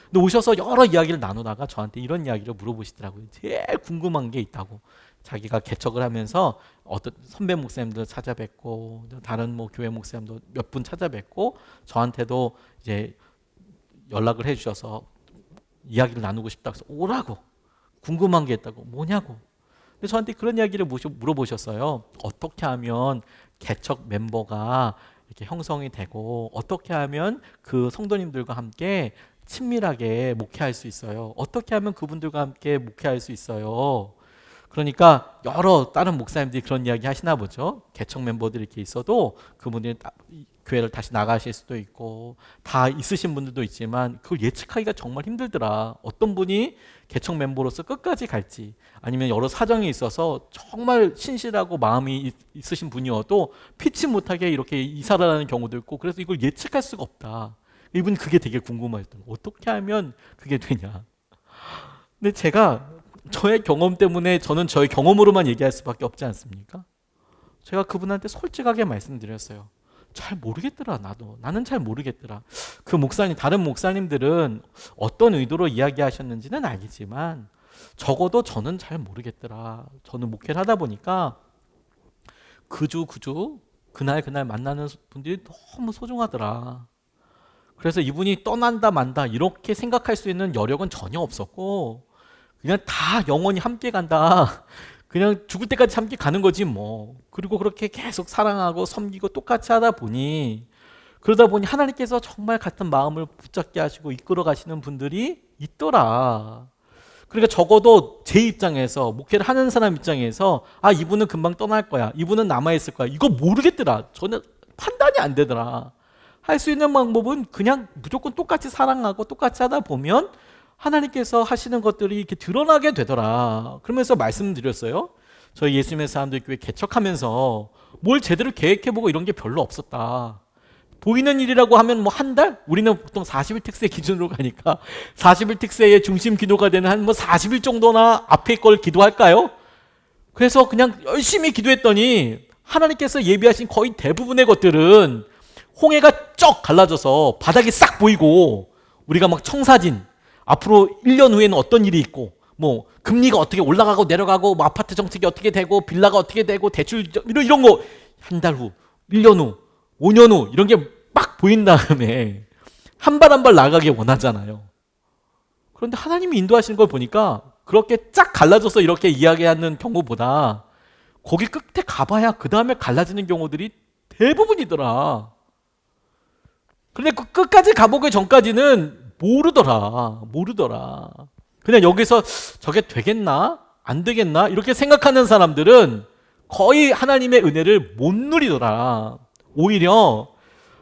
근데 오셔서 여러 이야기를 나누다가 저한테 이런 이야기를 물어보시더라고요. 제일 궁금한 게 있다고. 자기가 개척을 하면서 어떤 선배 목사님들 찾아뵙고 다른 뭐 교회 목사님도 몇 분 찾아뵙고 저한테도 이제 연락을 해주셔서 이야기를 나누고 싶다고 해서 오라고 궁금한 게 있다고 뭐냐고. 근데 저한테 그런 이야기를 물어보셨어요. 어떻게 하면 개척 멤버가 이렇게 형성이 되고 어떻게 하면 그 성도님들과 함께 친밀하게 목회할 수 있어요. 어떻게 하면 그분들과 함께 목회할 수 있어요. 그러니까 여러 다른 목사님들이 그런 이야기 하시나 보죠. 개척 멤버들이 이렇게 있어도 그분들이 교회를 다시 나가실 수도 있고 다 있으신 분들도 있지만 그걸 예측하기가 정말 힘들더라. 어떤 분이 개척 멤버로서 끝까지 갈지 아니면 여러 사정이 있어서 정말 신실하고 마음이 있으신 분이어도 피치 못하게 이렇게 이사를 하는 경우도 있고 그래서 이걸 예측할 수가 없다. 이분이 그게 되게 궁금하셨던 거예요. 어떻게 하면 그게 되냐. 근데 제가 저의 경험 때문에 저는 저의 경험으로만 얘기할 수밖에 없지 않습니까? 제가 그분한테 솔직하게 말씀드렸어요. 잘 모르겠더라. 나는 잘 모르겠더라. 그 목사님, 다른 목사님들은 어떤 의도로 이야기하셨는지는 알겠지만 적어도 저는 잘 모르겠더라. 저는 목회를 하다 보니까 그주 그날 만나는 분들이 너무 소중하더라. 그래서 이분이 떠난다 만다 이렇게 생각할 수 있는 여력은 전혀 없었고 그냥 다 영원히 함께 간다. 그냥 죽을 때까지 함께 가는 거지 뭐. 그리고 그렇게 계속 사랑하고 섬기고 똑같이 하다 보니 그러다 보니 하나님께서 정말 같은 마음을 붙잡게 하시고 이끌어 가시는 분들이 있더라. 그러니까 적어도 제 입장에서 목회를 하는 사람 입장에서 이분은 금방 떠날 거야. 이분은 남아있을 거야. 이거 모르겠더라. 저는 판단이 안 되더라. 할 수 있는 방법은 그냥 무조건 똑같이 사랑하고 똑같이 하다 보면 하나님께서 하시는 것들이 이렇게 드러나게 되더라. 그러면서 말씀드렸어요. 저희 예수님의 사람들 교회 개척하면서 뭘 제대로 계획해보고 이런 게 별로 없었다. 보이는 일이라고 하면 뭐 한 달? 우리는 보통 40일 특세 기준으로 가니까 40일 특세의 중심 기도가 되는 한 뭐 40일 정도나 앞에 걸 기도할까요? 그래서 그냥 열심히 기도했더니 하나님께서 예비하신 거의 대부분의 것들은 홍해가 쩍 갈라져서 바닥이 싹 보이고 우리가 막 청사진 앞으로 1년 후에는 어떤 일이 있고 뭐 금리가 어떻게 올라가고 내려가고 뭐 아파트 정책이 어떻게 되고 빌라가 어떻게 되고 대출 이런 거 한 달 후, 1년 후, 5년 후 이런 게 막 보인 다음에 한 발 한 발 나가길 원하잖아요. 그런데 하나님이 인도하시는 걸 보니까 그렇게 쫙 갈라져서 이렇게 이야기하는 경우보다 거기 끝에 가봐야 그 다음에 갈라지는 경우들이 대부분이더라. 근데 그 끝까지 가보기 전까지는 모르더라. 그냥 여기서 저게 되겠나? 안 되겠나? 이렇게 생각하는 사람들은 거의 하나님의 은혜를 못 누리더라. 오히려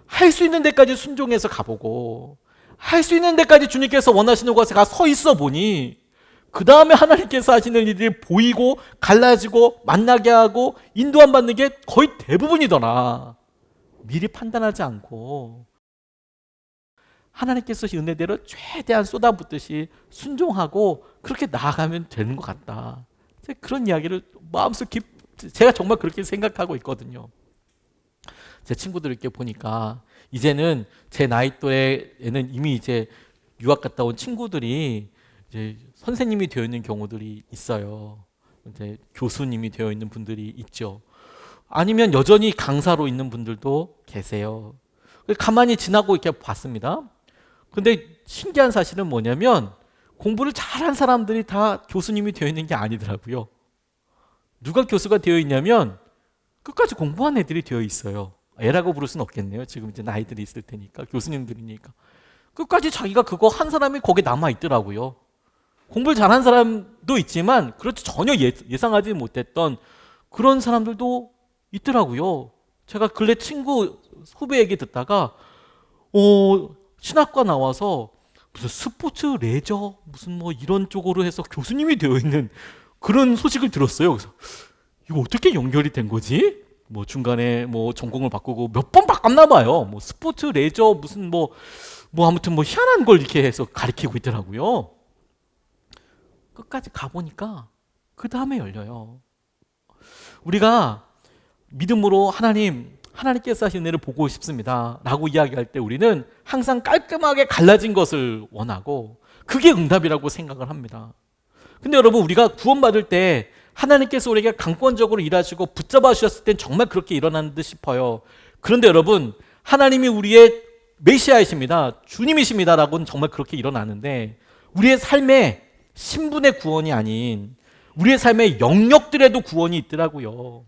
할 수 있는 데까지 순종해서 가보고 할 수 있는 데까지 주님께서 원하시는 곳에 가 서 있어 보니 그 다음에 하나님께서 하시는 일이 보이고 갈라지고 만나게 하고 인도함 받는 게 거의 대부분이더라. 미리 판단하지 않고 하나님께서 은혜대로 최대한 쏟아붓듯이 순종하고 그렇게 나아가면 되는 것 같다. 그런 이야기를 마음속 제가 정말 그렇게 생각하고 있거든요. 제 친구들 이렇게 보니까 이제는 제 나이 또래에는 이미 이제 유학 갔다 온 친구들이 이제 선생님이 되어 있는 경우들이 있어요. 이제 교수님이 되어 있는 분들이 있죠. 아니면 여전히 강사로 있는 분들도 계세요. 가만히 지나고 이렇게 봤습니다. 근데 신기한 사실은 뭐냐면 공부를 잘한 사람들이 다 교수님이 되어 있는 게 아니더라고요. 누가 교수가 되어 있냐면 끝까지 공부한 애들이 되어 있어요. 애라고 부를 수는 없겠네요. 지금 이제 나이들이 있을 테니까 교수님들이니까 끝까지 자기가 그거 한 사람이 거기에 남아 있더라고요. 공부를 잘한 사람도 있지만 그렇죠, 전혀 예상하지 못했던 그런 사람들도 있더라고요. 제가 근래 친구 후배 얘기 듣다가 신학과 나와서 무슨 스포츠 레저 무슨 뭐 이런 쪽으로 해서 교수님이 되어 있는 그런 소식을 들었어요. 그래서 이거 어떻게 연결이 된 거지? 뭐 중간에 뭐 전공을 바꾸고 몇 번 바꿨나 봐요. 뭐 스포츠 레저 무슨 뭐 아무튼 뭐 희한한 걸 이렇게 해서 가르치고 있더라고요. 끝까지 가보니까 그 다음에 열려요. 우리가 믿음으로 하나님께서 하신 은혜를 보고 싶습니다 라고 이야기할 때 우리는 항상 깔끔하게 갈라진 것을 원하고 그게 응답이라고 생각을 합니다. 근데 여러분, 우리가 구원받을 때 하나님께서 우리에게 강권적으로 일하시고 붙잡아 주셨을 땐 정말 그렇게 일어나는 듯 싶어요. 그런데 여러분, 하나님이 우리의 메시아이십니다, 주님이십니다 라고는 정말 그렇게 일어나는데 우리의 삶에 신분의 구원이 아닌 우리의 삶의 영역들에도 구원이 있더라고요.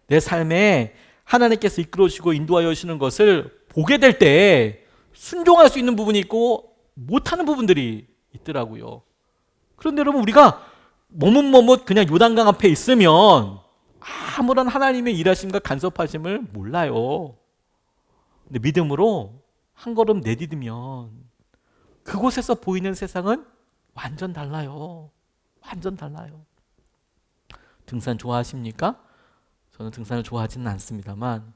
내 삶에 하나님께서 이끌어주시고 인도하여 주시는 것을 보게 될 때 순종할 수 있는 부분이 있고 못하는 부분들이 있더라고요. 그런데 여러분, 우리가 머뭇머뭇 그냥 요단강 앞에 있으면 아무런 하나님의 일하심과 간섭하심을 몰라요. 근데 믿음으로 한 걸음 내디디면 그곳에서 보이는 세상은 완전 달라요. 완전 달라요. 등산 좋아하십니까? 저는 등산을 좋아하지는 않습니다만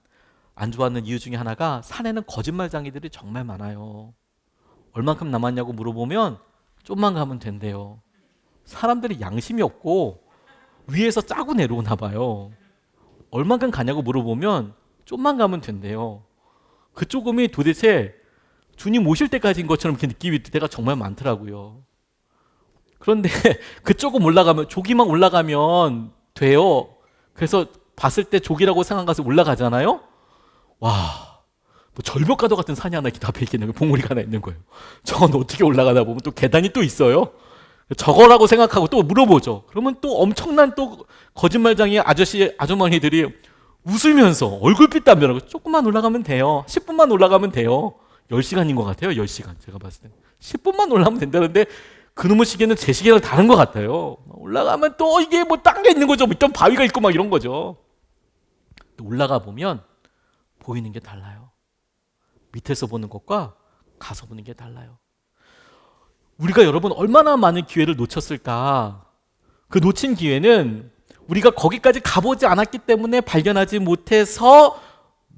안 좋아하는 이유 중에 하나가 산에는 거짓말쟁이들이 정말 많아요. 얼만큼 남았냐고 물어보면 좀만 가면 된대요. 사람들이 양심이 없고 위에서 짜고 내려오나 봐요. 얼만큼 가냐고 물어보면 좀만 가면 된대요. 그 조금이 도대체 주님 오실 때까지인 것처럼 이렇게 느낌이 들 때가 정말 많더라고요. 그런데 그 조금 올라가면, 조기만 올라가면 돼요. 그래서 봤을 때 조기라고 생각한 것을 올라가잖아요. 와, 뭐 절벽가도 같은 산이 하나 이렇게 앞에 있겠네요. 봉우리가 하나 있는 거예요. 저건 어떻게 올라가다 보면 또 계단이 또 있어요. 저거라고 생각하고 또 물어보죠. 그러면 또 엄청난 또 거짓말쟁이 아주머니들이 웃으면서 얼굴빛 담배라고 조금만 올라가면 돼요. 10분만 올라가면 돼요. 10시간인 것 같아요. 10시간. 제가 봤을 때 10분만 올라가면 된다는데 그놈의 시계는 제 시계랑 다른 것 같아요. 올라가면 또 이게 뭐 딴 게 있는 거죠. 일단 바위가 있고 막 이런 거죠. 올라가 보면 보이는 게 달라요. 밑에서 보는 것과 가서 보는 게 달라요. 우리가 여러분 얼마나 많은 기회를 놓쳤을까. 그 놓친 기회는 우리가 거기까지 가보지 않았기 때문에 발견하지 못해서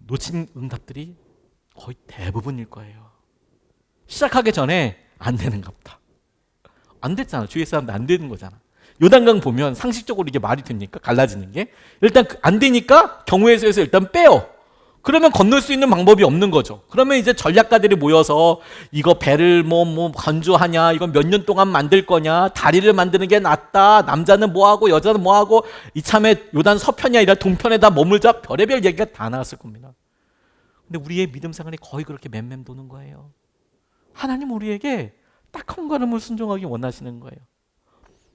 놓친 응답들이 거의 대부분일 거예요. 시작하기 전에 안 되는가 보다. 안 됐잖아. 주위의 사람들 안 되는 거잖아. 요단강 보면 상식적으로 이게 말이 됩니까? 갈라지는 게. 일단 안 되니까 경우의 수에서 일단 빼요. 그러면 건널 수 있는 방법이 없는 거죠. 그러면 이제 전략가들이 모여서 이거 배를 뭐 건조하냐, 이거 몇 년 동안 만들 거냐, 다리를 만드는 게 낫다, 남자는 뭐 하고 여자는 뭐 하고 이참에 요단 서편이 아니라 동편에다 머물자, 별의별 얘기가 다 나왔을 겁니다. 근데 우리의 믿음 생활이 거의 그렇게 맴맴 도는 거예요. 하나님 우리에게 딱 한 걸음을 순종하기 원하시는 거예요.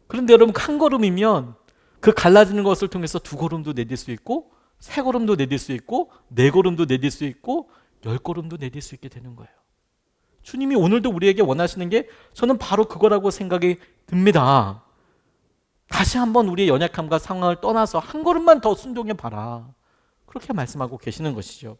그런데 여러분 한 걸음이면 그 갈라지는 것을 통해서 두 걸음도 내딜 수 있고 세 걸음도 내딜 수 있고 네 걸음도 내딜 수 있고 열 걸음도 내딜 수 있게 되는 거예요. 주님이 오늘도 우리에게 원하시는 게 저는 바로 그거라고 생각이 듭니다. 다시 한번 우리의 연약함과 상황을 떠나서 한 걸음만 더 순종해 봐라. 그렇게 말씀하고 계시는 것이죠.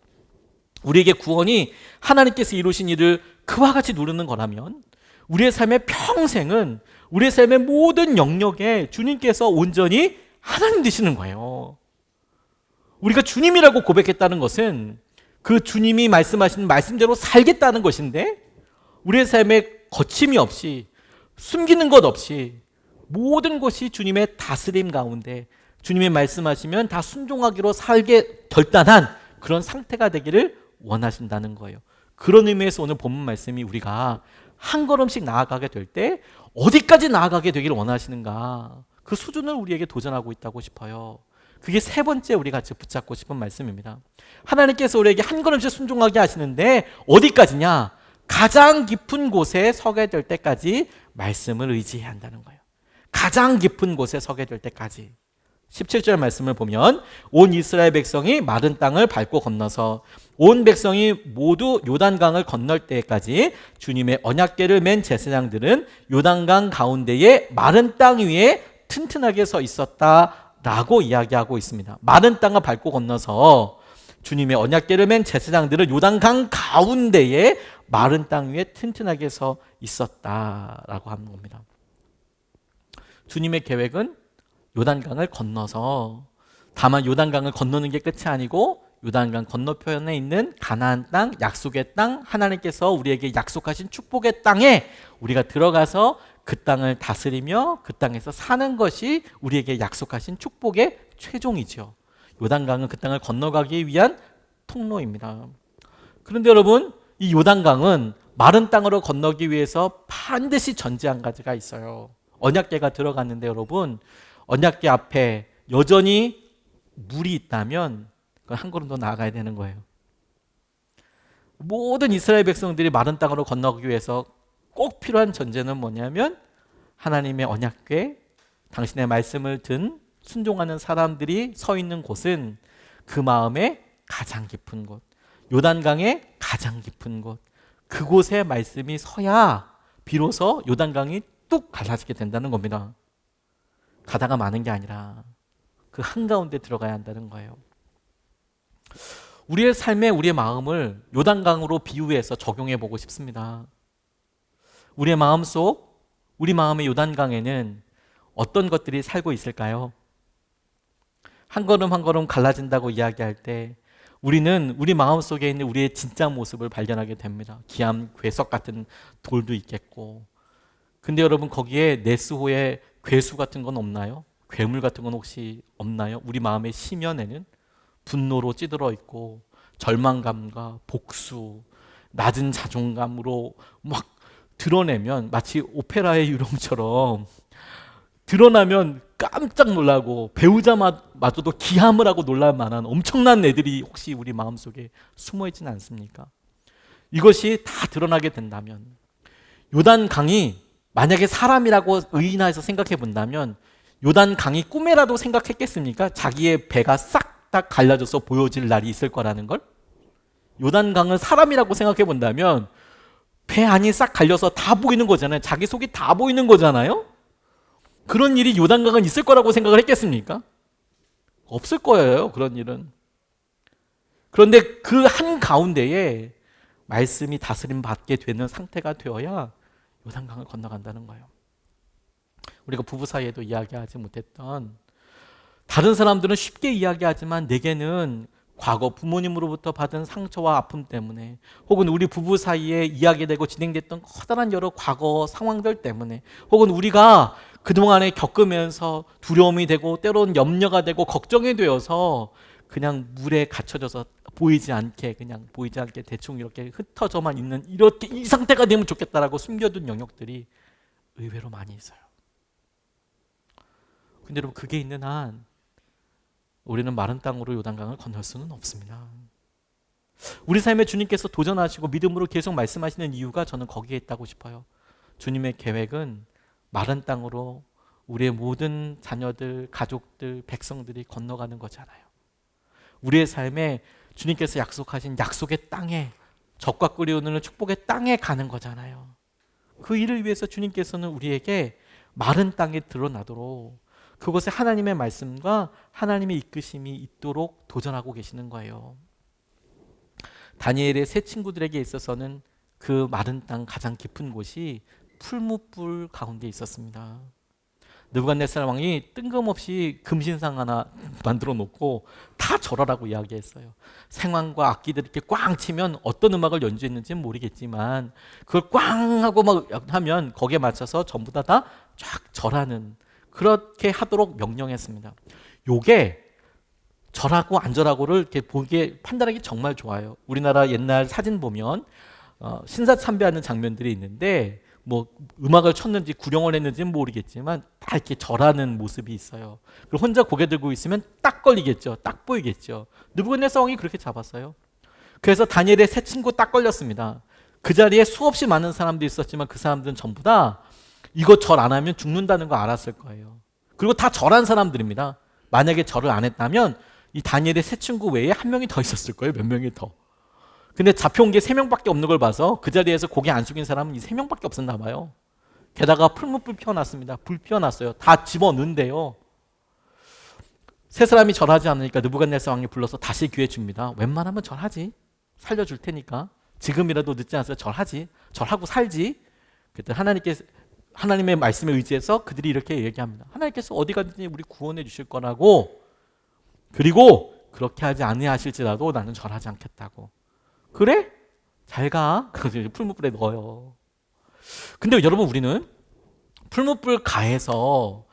우리에게 구원이 하나님께서 이루신 일을 그와 같이 누리는 거라면 우리의 삶의 평생은 우리의 삶의 모든 영역에 주님께서 온전히 하나님 되시는 거예요. 우리가 주님이라고 고백했다는 것은 그 주님이 말씀하신 말씀대로 살겠다는 것인데 우리의 삶에 거침이 없이 숨기는 것 없이 모든 것이 주님의 다스림 가운데 주님이 말씀하시면 다 순종하기로 살게 결단한 그런 상태가 되기를 원하신다는 거예요. 그런 의미에서 오늘 본문 말씀이 우리가 한 걸음씩 나아가게 될 때 어디까지 나아가게 되기를 원하시는가, 그 수준을 우리에게 도전하고 있다고 싶어요. 그게 세 번째 우리가 같이 붙잡고 싶은 말씀입니다. 하나님께서 우리에게 한 걸음씩 순종하게 하시는데 어디까지냐? 가장 깊은 곳에 서게 될 때까지 말씀을 의지해야 한다는 거예요. 가장 깊은 곳에 서게 될 때까지. 17절 말씀을 보면 온 이스라엘 백성이 마른 땅을 밟고 건너서 온 백성이 모두 요단강을 건널 때까지 주님의 언약궤를 맨 제사장들은 요단강 가운데에 마른 땅 위에 튼튼하게 서 있었다라고 이야기하고 있습니다. 마른 땅을 밟고 건너서 주님의 언약궤를 맨 제사장들은 요단강 가운데에 마른 땅 위에 튼튼하게 서 있었다라고 하는 겁니다. 주님의 계획은 요단강을 건너서, 다만 요단강을 건너는 게 끝이 아니고 요단강 건너편에 있는 가나안 땅, 약속의 땅, 하나님께서 우리에게 약속하신 축복의 땅에 우리가 들어가서 그 땅을 다스리며 그 땅에서 사는 것이 우리에게 약속하신 축복의 최종이죠. 요단강은 그 땅을 건너가기 위한 통로입니다. 그런데 여러분, 이 요단강은 마른 땅으로 건너기 위해서 반드시 전제 한 가지가 있어요. 언약궤가 들어갔는데 여러분, 언약궤 앞에 여전히 물이 있다면 그건 한 걸음 더 나아가야 되는 거예요. 모든 이스라엘 백성들이 마른 땅으로 건너기 위해서 꼭 필요한 전제는 뭐냐면 하나님의 언약궤, 당신의 말씀을 든 순종하는 사람들이 서 있는 곳은 그 마음의 가장 깊은 곳, 요단강의 가장 깊은 곳, 그곳에 말씀이 서야 비로소 요단강이 뚝 갈라지게 된다는 겁니다. 가다가 마는 게 아니라 그 한가운데 들어가야 한다는 거예요. 우리의 삶에 우리의 마음을 요단강으로 비유해서 적용해 보고 싶습니다. 우리의 마음속, 우리 마음의 요단강에는 어떤 것들이 살고 있을까요? 한 걸음 한 걸음 갈라진다고 이야기할 때 우리는 우리 마음속에 있는 우리의 진짜 모습을 발견하게 됩니다. 기암, 괴석 같은 돌도 있겠고, 근데 여러분 거기에 네스호의 괴수 같은 건 없나요? 괴물 같은 건 혹시 없나요? 우리 마음의 심연에는 분노로 찌들어 있고 절망감과 복수, 낮은 자존감으로 막 드러내면 마치 오페라의 유령처럼 드러나면 깜짝 놀라고 배우자마저도 기함을 하고 놀랄 만한 엄청난 애들이 혹시 우리 마음속에 숨어 있지는 않습니까? 이것이 다 드러나게 된다면, 요단강이 만약에 사람이라고 의인화해서 생각해 본다면 요단강이 꿈에라도 생각했겠습니까? 자기의 배가 싹 다 갈라져서 보여질 날이 있을 거라는 걸? 요단강을 사람이라고 생각해 본다면 배 안이 싹 갈려서 다 보이는 거잖아요. 자기 속이 다 보이는 거잖아요. 그런 일이 요단강은 있을 거라고 생각을 했겠습니까? 없을 거예요, 그런 일은. 그런데 그 한가운데에 말씀이 다스림 받게 되는 상태가 되어야 요단강을 건너간다는 거예요. 우리가 부부 사이에도 이야기하지 못했던, 다른 사람들은 쉽게 이야기하지만 내게는 과거 부모님으로부터 받은 상처와 아픔 때문에, 혹은 우리 부부 사이에 이야기되고 진행됐던 커다란 여러 과거 상황들 때문에, 혹은 우리가 그동안에 겪으면서 두려움이 되고 때로는 염려가 되고 걱정이 되어서 그냥 물에 갇혀져서 보이지 않게 그냥 보이지 않게 대충 이렇게 흩어져만 있는 이렇게 이 상태가 되면 좋겠다라고 숨겨둔 영역들이 의외로 많이 있어요. 근데 여러분 그게 있는 한 우리는 마른 땅으로 요단강을 건널 수는 없습니다. 우리 삶에 주님께서 도전하시고 믿음으로 계속 말씀하시는 이유가 저는 거기에 있다고 싶어요. 주님의 계획은 마른 땅으로 우리의 모든 자녀들, 가족들, 백성들이 건너가는 거잖아요. 우리의 삶에 주님께서 약속하신 약속의 땅에 적과 꿀이 흐르는 축복의 땅에 가는 거잖아요. 그 일을 위해서 주님께서는 우리에게 마른 땅에 드러나도록 그곳에 하나님의 말씀과 하나님의 이끄심이 있도록 도전하고 계시는 거예요. 다니엘의 세 친구들에게 있어서는 그 마른 땅 가장 깊은 곳이 풀무불 가운데 있었습니다. 느부갓네살 왕이 뜬금없이 금신상 하나 만들어 놓고 다 절하라고 이야기했어요. 생황과 악기들이 이렇게 꽝 치면 어떤 음악을 연주했는지는 모르겠지만 그걸 꽝 하고 막 하면 거기에 맞춰서 전부 다 쫙 절하는 그렇게 하도록 명령했습니다. 요게 절하고 안 절하고를 이렇게 보기에 판단하기 정말 좋아요. 우리나라 옛날 사진 보면 신사 참배하는 장면들이 있는데 뭐 음악을 쳤는지 구령을 했는지는 모르겠지만 다 이렇게 절하는 모습이 있어요. 그리고 혼자 고개 들고 있으면 딱 걸리겠죠. 딱 보이겠죠. 느부갓네살 왕이 그렇게 잡았어요. 그래서 다니엘의 세 친구 딱 걸렸습니다. 그 자리에 수없이 많은 사람들이 있었지만 그 사람들은 전부 다 이거 절 안 하면 죽는다는 거 알았을 거예요. 그리고 다 절한 사람들입니다. 만약에 절을 안 했다면 이 다니엘의 세 친구 외에 한 명이 더 있었을 거예요. 몇 명이 더. 근데 잡혀온 게 3명밖에 없는 걸 봐서 그 자리에서 고개 안 숙인 사람은 이 3명밖에 없었나 봐요. 게다가 풀무불 피워놨습니다. 불 피워놨어요. 다 집어넣는데요. 세 사람이 절하지 않으니까 느부갓네살 왕이 불러서 다시 기회 줍니다. 웬만하면 절하지. 살려줄 테니까. 지금이라도 늦지 않아서 절하지. 절하고 살지. 그때 하나님의 말씀에 의지해서 그들이 이렇게 얘기합니다. 하나님께서 어디 가든지 우리 구원해 주실 거라고. 그리고 그렇게 하지 아니하실지라도 나는 절하지 않겠다고. 그래? 잘 가. 그래서 풀무불에 넣어요. 근데 여러분 우리는 풀무불 가에서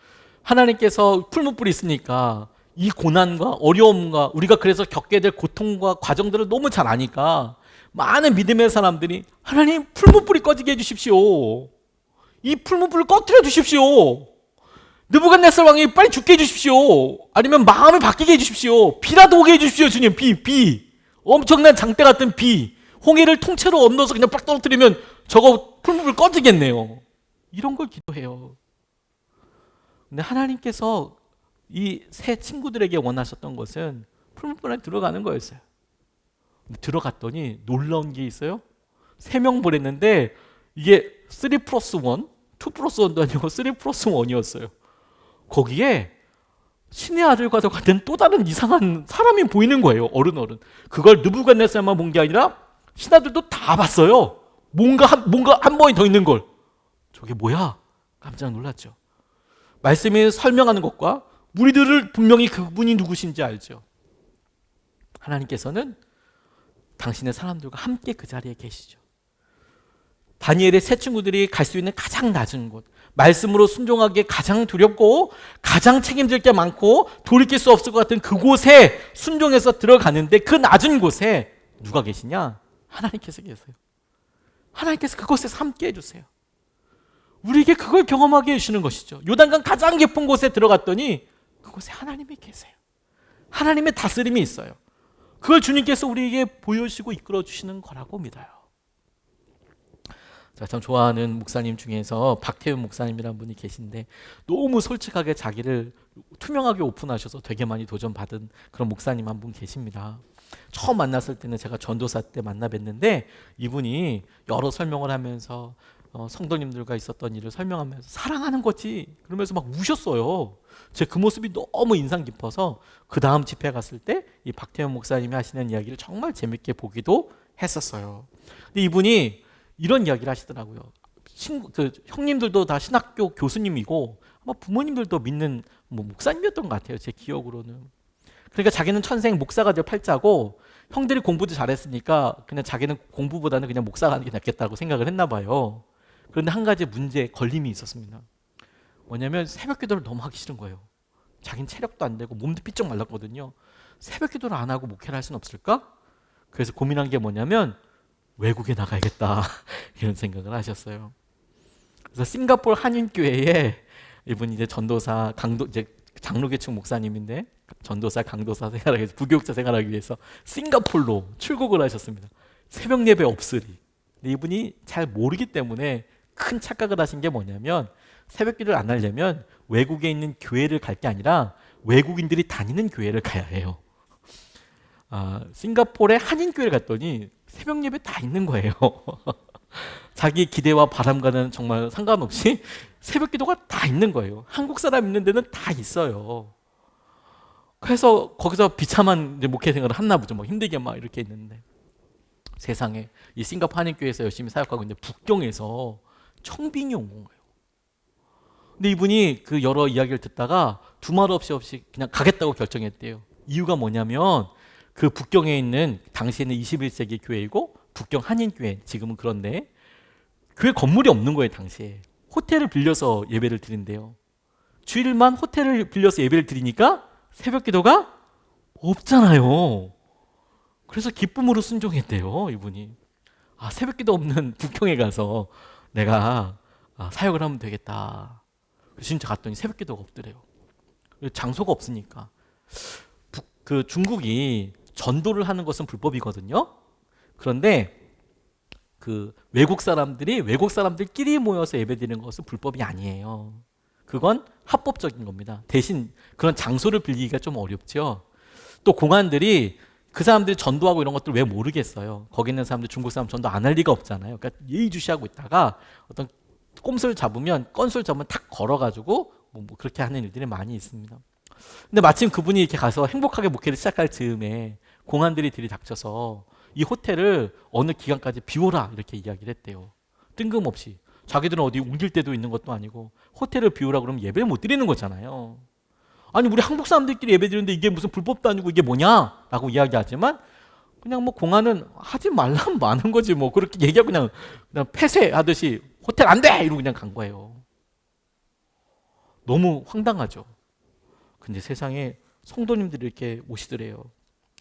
하나님께서 풀무불이 있으니까 이 고난과 어려움과 우리가 그래서 겪게 될 고통과 과정들을 너무 잘 아니까 많은 믿음의 사람들이 하나님 풀무불이 꺼지게 해주십시오. 이 풀무불을 꺼뜨려 주십시오. 느부갓네살 왕이 빨리 죽게 해주십시오. 아니면 마음을 바뀌게 해주십시오. 비라도 오게 해주십시오. 주님 비. 엄청난 장대 같은 비. 홍해를 통째로 엎어서 그냥 빡 떨어뜨리면 저거 풀무불 꺼지겠네요. 이런 걸 기도해요. 근데 하나님께서 이 세 친구들에게 원하셨던 것은 풀무불 안에 들어가는 거였어요. 들어갔더니 놀라운 게 있어요. 3명 보냈는데 이게 3+1, 2+1도 아니고 3+1이었어요. 거기에 신의 아들과도 같은 또 다른 이상한 사람이 보이는 거예요. 어른. 그걸 느부갓네살만 본 게 아니라 신하들도 다 봤어요. 뭔가 한 번이 더 있는 걸. 저게 뭐야? 깜짝 놀랐죠. 말씀이 설명하는 것과 무리들을 분명히 그분이 누구신지 알죠. 하나님께서는 당신의 사람들과 함께 그 자리에 계시죠. 다니엘의 세 친구들이 갈 수 있는 가장 낮은 곳, 말씀으로 순종하기에 가장 두렵고 가장 책임질 게 많고 돌이킬 수 없을 것 같은 그곳에 순종해서 들어가는데 그 낮은 곳에 누가 계시냐? 하나님께서 계세요. 하나님께서 그곳에서 함께 해주세요. 우리에게 그걸 경험하게 해주시는 것이죠. 요단강 가장 깊은 곳에 들어갔더니 그곳에 하나님이 계세요. 하나님의 다스림이 있어요. 그걸 주님께서 우리에게 보여주시고 이끌어 주시는 거라고 믿어요. 제가 참 좋아하는 목사님 중에서 박태윤 목사님이라는 분이 계신데 너무 솔직하게 자기를 투명하게 오픈하셔서 되게 많이 도전받은 그런 목사님 한 분 계십니다. 처음 만났을 때는 제가 전도사 때 만나 뵀는데 이분이 여러 설명을 하면서 성도님들과 있었던 일을 설명하면서 사랑하는 거지 그러면서 막 우셨어요. 제 그 모습이 너무 인상 깊어서 그 다음 집회 갔을 때 이 박태현 목사님이 하시는 이야기를 정말 재밌게 보기도 했었어요. 근데 이분이 이런 이야기를 하시더라고요. 형님들도 다 신학교 교수님이고 아마 부모님들도 믿는 목사님이었던 것 같아요. 제 기억으로는. 그러니까 자기는 천생 목사가 될 팔자고 형들이 공부도 잘했으니까 그냥 자기는 공부보다는 그냥 목사가 하는 게 낫겠다고 생각을 했나 봐요. 그런데 한 가지 걸림이 있었습니다. 뭐냐면 새벽 기도를 너무 하기 싫은 거예요. 자기는 체력도 안 되고 몸도 삐쩍 말랐거든요. 새벽 기도를 안 하고 목회를 할 수는 없을까? 그래서 고민한 게 뭐냐면 외국에 나가야겠다 이런 생각을 하셨어요. 그래서 싱가포르 한인교회에 이분이 이제 전도사 강도 이제 장로계층 목사님인데 전도사 강도사 생활하기 위해서 부교육자 생활하기 위해서 싱가포르로 출국을 하셨습니다. 새벽 예배 없으리. 근데 이분이 잘 모르기 때문에 큰 착각을 하신 게 뭐냐면 새벽 기도를 안 하려면 외국에 있는 교회를 갈 게 아니라 외국인들이 다니는 교회를 가야 해요. 싱가포르의 한인교회를 갔더니 새벽 예배 다 있는 거예요. 자기 기대와 바람과는 정말 상관없이 새벽 기도가 다 있는 거예요. 한국 사람 있는 데는 다 있어요. 그래서 거기서 비참한 이제 목회 생활을 했나 보죠. 막 힘들게 막 이렇게 있는데 세상에 이 싱가포르 한인교회에서 열심히 사역하고 있는데 북경에서 청빙이 온 거예요. 근데 이분이 그 여러 이야기를 듣다가 두말 없이 그냥 가겠다고 결정했대요. 이유가 뭐냐면 그 북경에 있는 당시에는 21세기 교회이고 북경 한인교회 지금은 그런데 교회 건물이 없는 거예요. 당시에 호텔을 빌려서 예배를 드린대요. 주일만 호텔을 빌려서 예배를 드리니까 새벽 기도가 없잖아요. 그래서 기쁨으로 순종했대요. 이분이 새벽 기도 없는 북경에 가서 내가 사역을 하면 되겠다. 진짜 갔더니 새벽 기도가 없더래요. 장소가 없으니까. 그 중국이 전도를 하는 것은 불법이거든요. 그런데 그 외국 사람들끼리 모여서 예배드리는 것은 불법이 아니에요. 그건 합법적인 겁니다. 대신 그런 장소를 빌리기가 좀 어렵죠. 또 공안들이 그 사람들이 전도하고 이런 것들 왜 모르겠어요. 거기 있는 사람들 중국 사람 전도 안 할 리가 없잖아요. 그러니까 예의주시하고 있다가 어떤 건술 잡으면 탁 걸어가지고 뭐 그렇게 하는 일들이 많이 있습니다. 근데 마침 그분이 이렇게 가서 행복하게 목회를 시작할 즈음에 공안들이 들이닥쳐서 이 호텔을 어느 기간까지 비워라 이렇게 이야기를 했대요. 뜬금없이. 자기들은 어디 옮길 데도 있는 것도 아니고 호텔을 비우라 그러면 예배를 못 드리는 거잖아요. 아니 우리 한국 사람들끼리 예배 드리는데 이게 무슨 불법도 아니고 이게 뭐냐? 라고 이야기하지만 그냥 뭐 공안은 하지 말라면 많은 거지 뭐 그렇게 얘기하고 그냥 폐쇄하듯이 호텔 안 돼! 이러고 그냥 간 거예요. 너무 황당하죠. 근데 세상에 성도님들이 이렇게 오시더래요.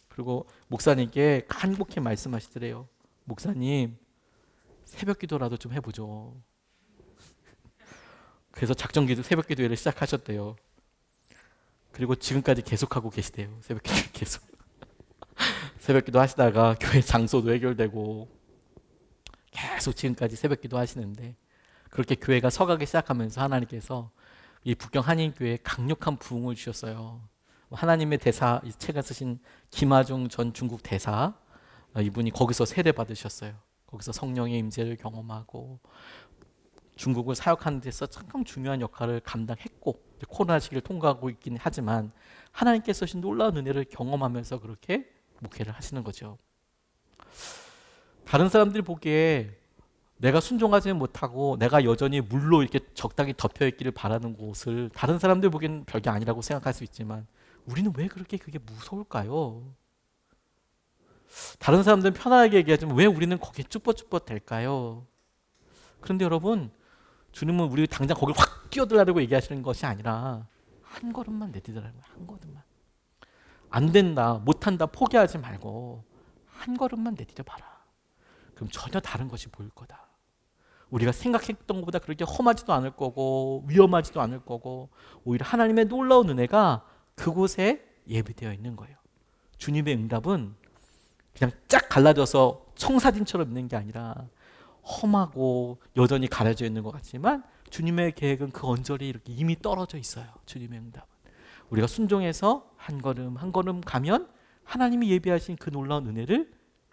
그리고 목사님께 간곡히 말씀하시더래요. 목사님 새벽 기도라도 좀 해보죠. 그래서 작정 기도 새벽 기도회를 시작하셨대요. 그리고 지금까지 계속하고 계시대요. 새벽 기도 계속. 새벽 기도 하시다가 교회 장소도 해결되고 계속 지금까지 새벽 기도 하시는데 그렇게 교회가 서가기 시작하면서 하나님께서 이 북경 한인교회에 강력한 부흥을 주셨어요. 하나님의 대사, 이 책을 쓰신 김하중 전 중국 대사 이분이 거기서 세례 받으셨어요. 거기서 성령의 임재를 경험하고 중국을 사역하는 데서 참 중요한 역할을 감당했고 코로나 시기를 통과하고 있긴 하지만 하나님께서 주신 놀라운 은혜를 경험하면서 그렇게 목회를 하시는 거죠. 다른 사람들이 보기에 내가 순종하지 못하고 내가 여전히 물로 이렇게 적당히 덮여 있기를 바라는 곳을 다른 사람들 보기에는 별게 아니라고 생각할 수 있지만 우리는 왜 그렇게 그게 무서울까요? 다른 사람들은 편하게 얘기하지만 왜 우리는 거기에 쭈뼛쭈뼛 될까요? 그런데 여러분 주님은 우리 당장 거기 확 뛰어들라고 얘기하시는 것이 아니라 한 걸음만 내디디라는 거예요. 한 걸음만. 안 된다, 못한다 포기하지 말고 한 걸음만 내디뎌 봐라. 그럼 전혀 다른 것이 보일 거다. 우리가 생각했던 것보다 그렇게 험하지도 않을 거고 위험하지도 않을 거고 오히려 하나님의 놀라운 은혜가 그곳에 예비되어 있는 거예요. 주님의 응답은 그냥 쫙 갈라져서 청사진처럼 있는 게 아니라 험하고 여전히 가려져 있는 것 같지만 주님의 계획은 그 언저리 이렇게 이미 떨어져 있어요. 주님의 응답은. 우리가 순종해서 한 걸음 한 걸음 가면 하나님이 예비하신 그 놀라운 은혜를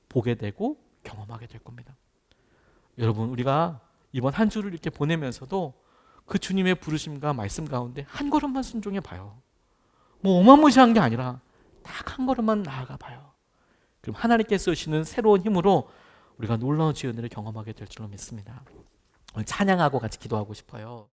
보게 되고 경험하게 될 겁니다. 여러분 우리가 이번 한 주를 이렇게 보내면서도 그 주님의 부르심과 말씀 가운데 한 걸음만 순종해 봐요. 뭐 어마무시한 게 아니라 딱 한 걸음만 나아가 봐요. 그럼 하나님께서 주시는 새로운 힘으로 우리가 놀라운 지혜를 경험하게 될 줄로 믿습니다. 오늘 찬양하고 같이 기도하고 싶어요.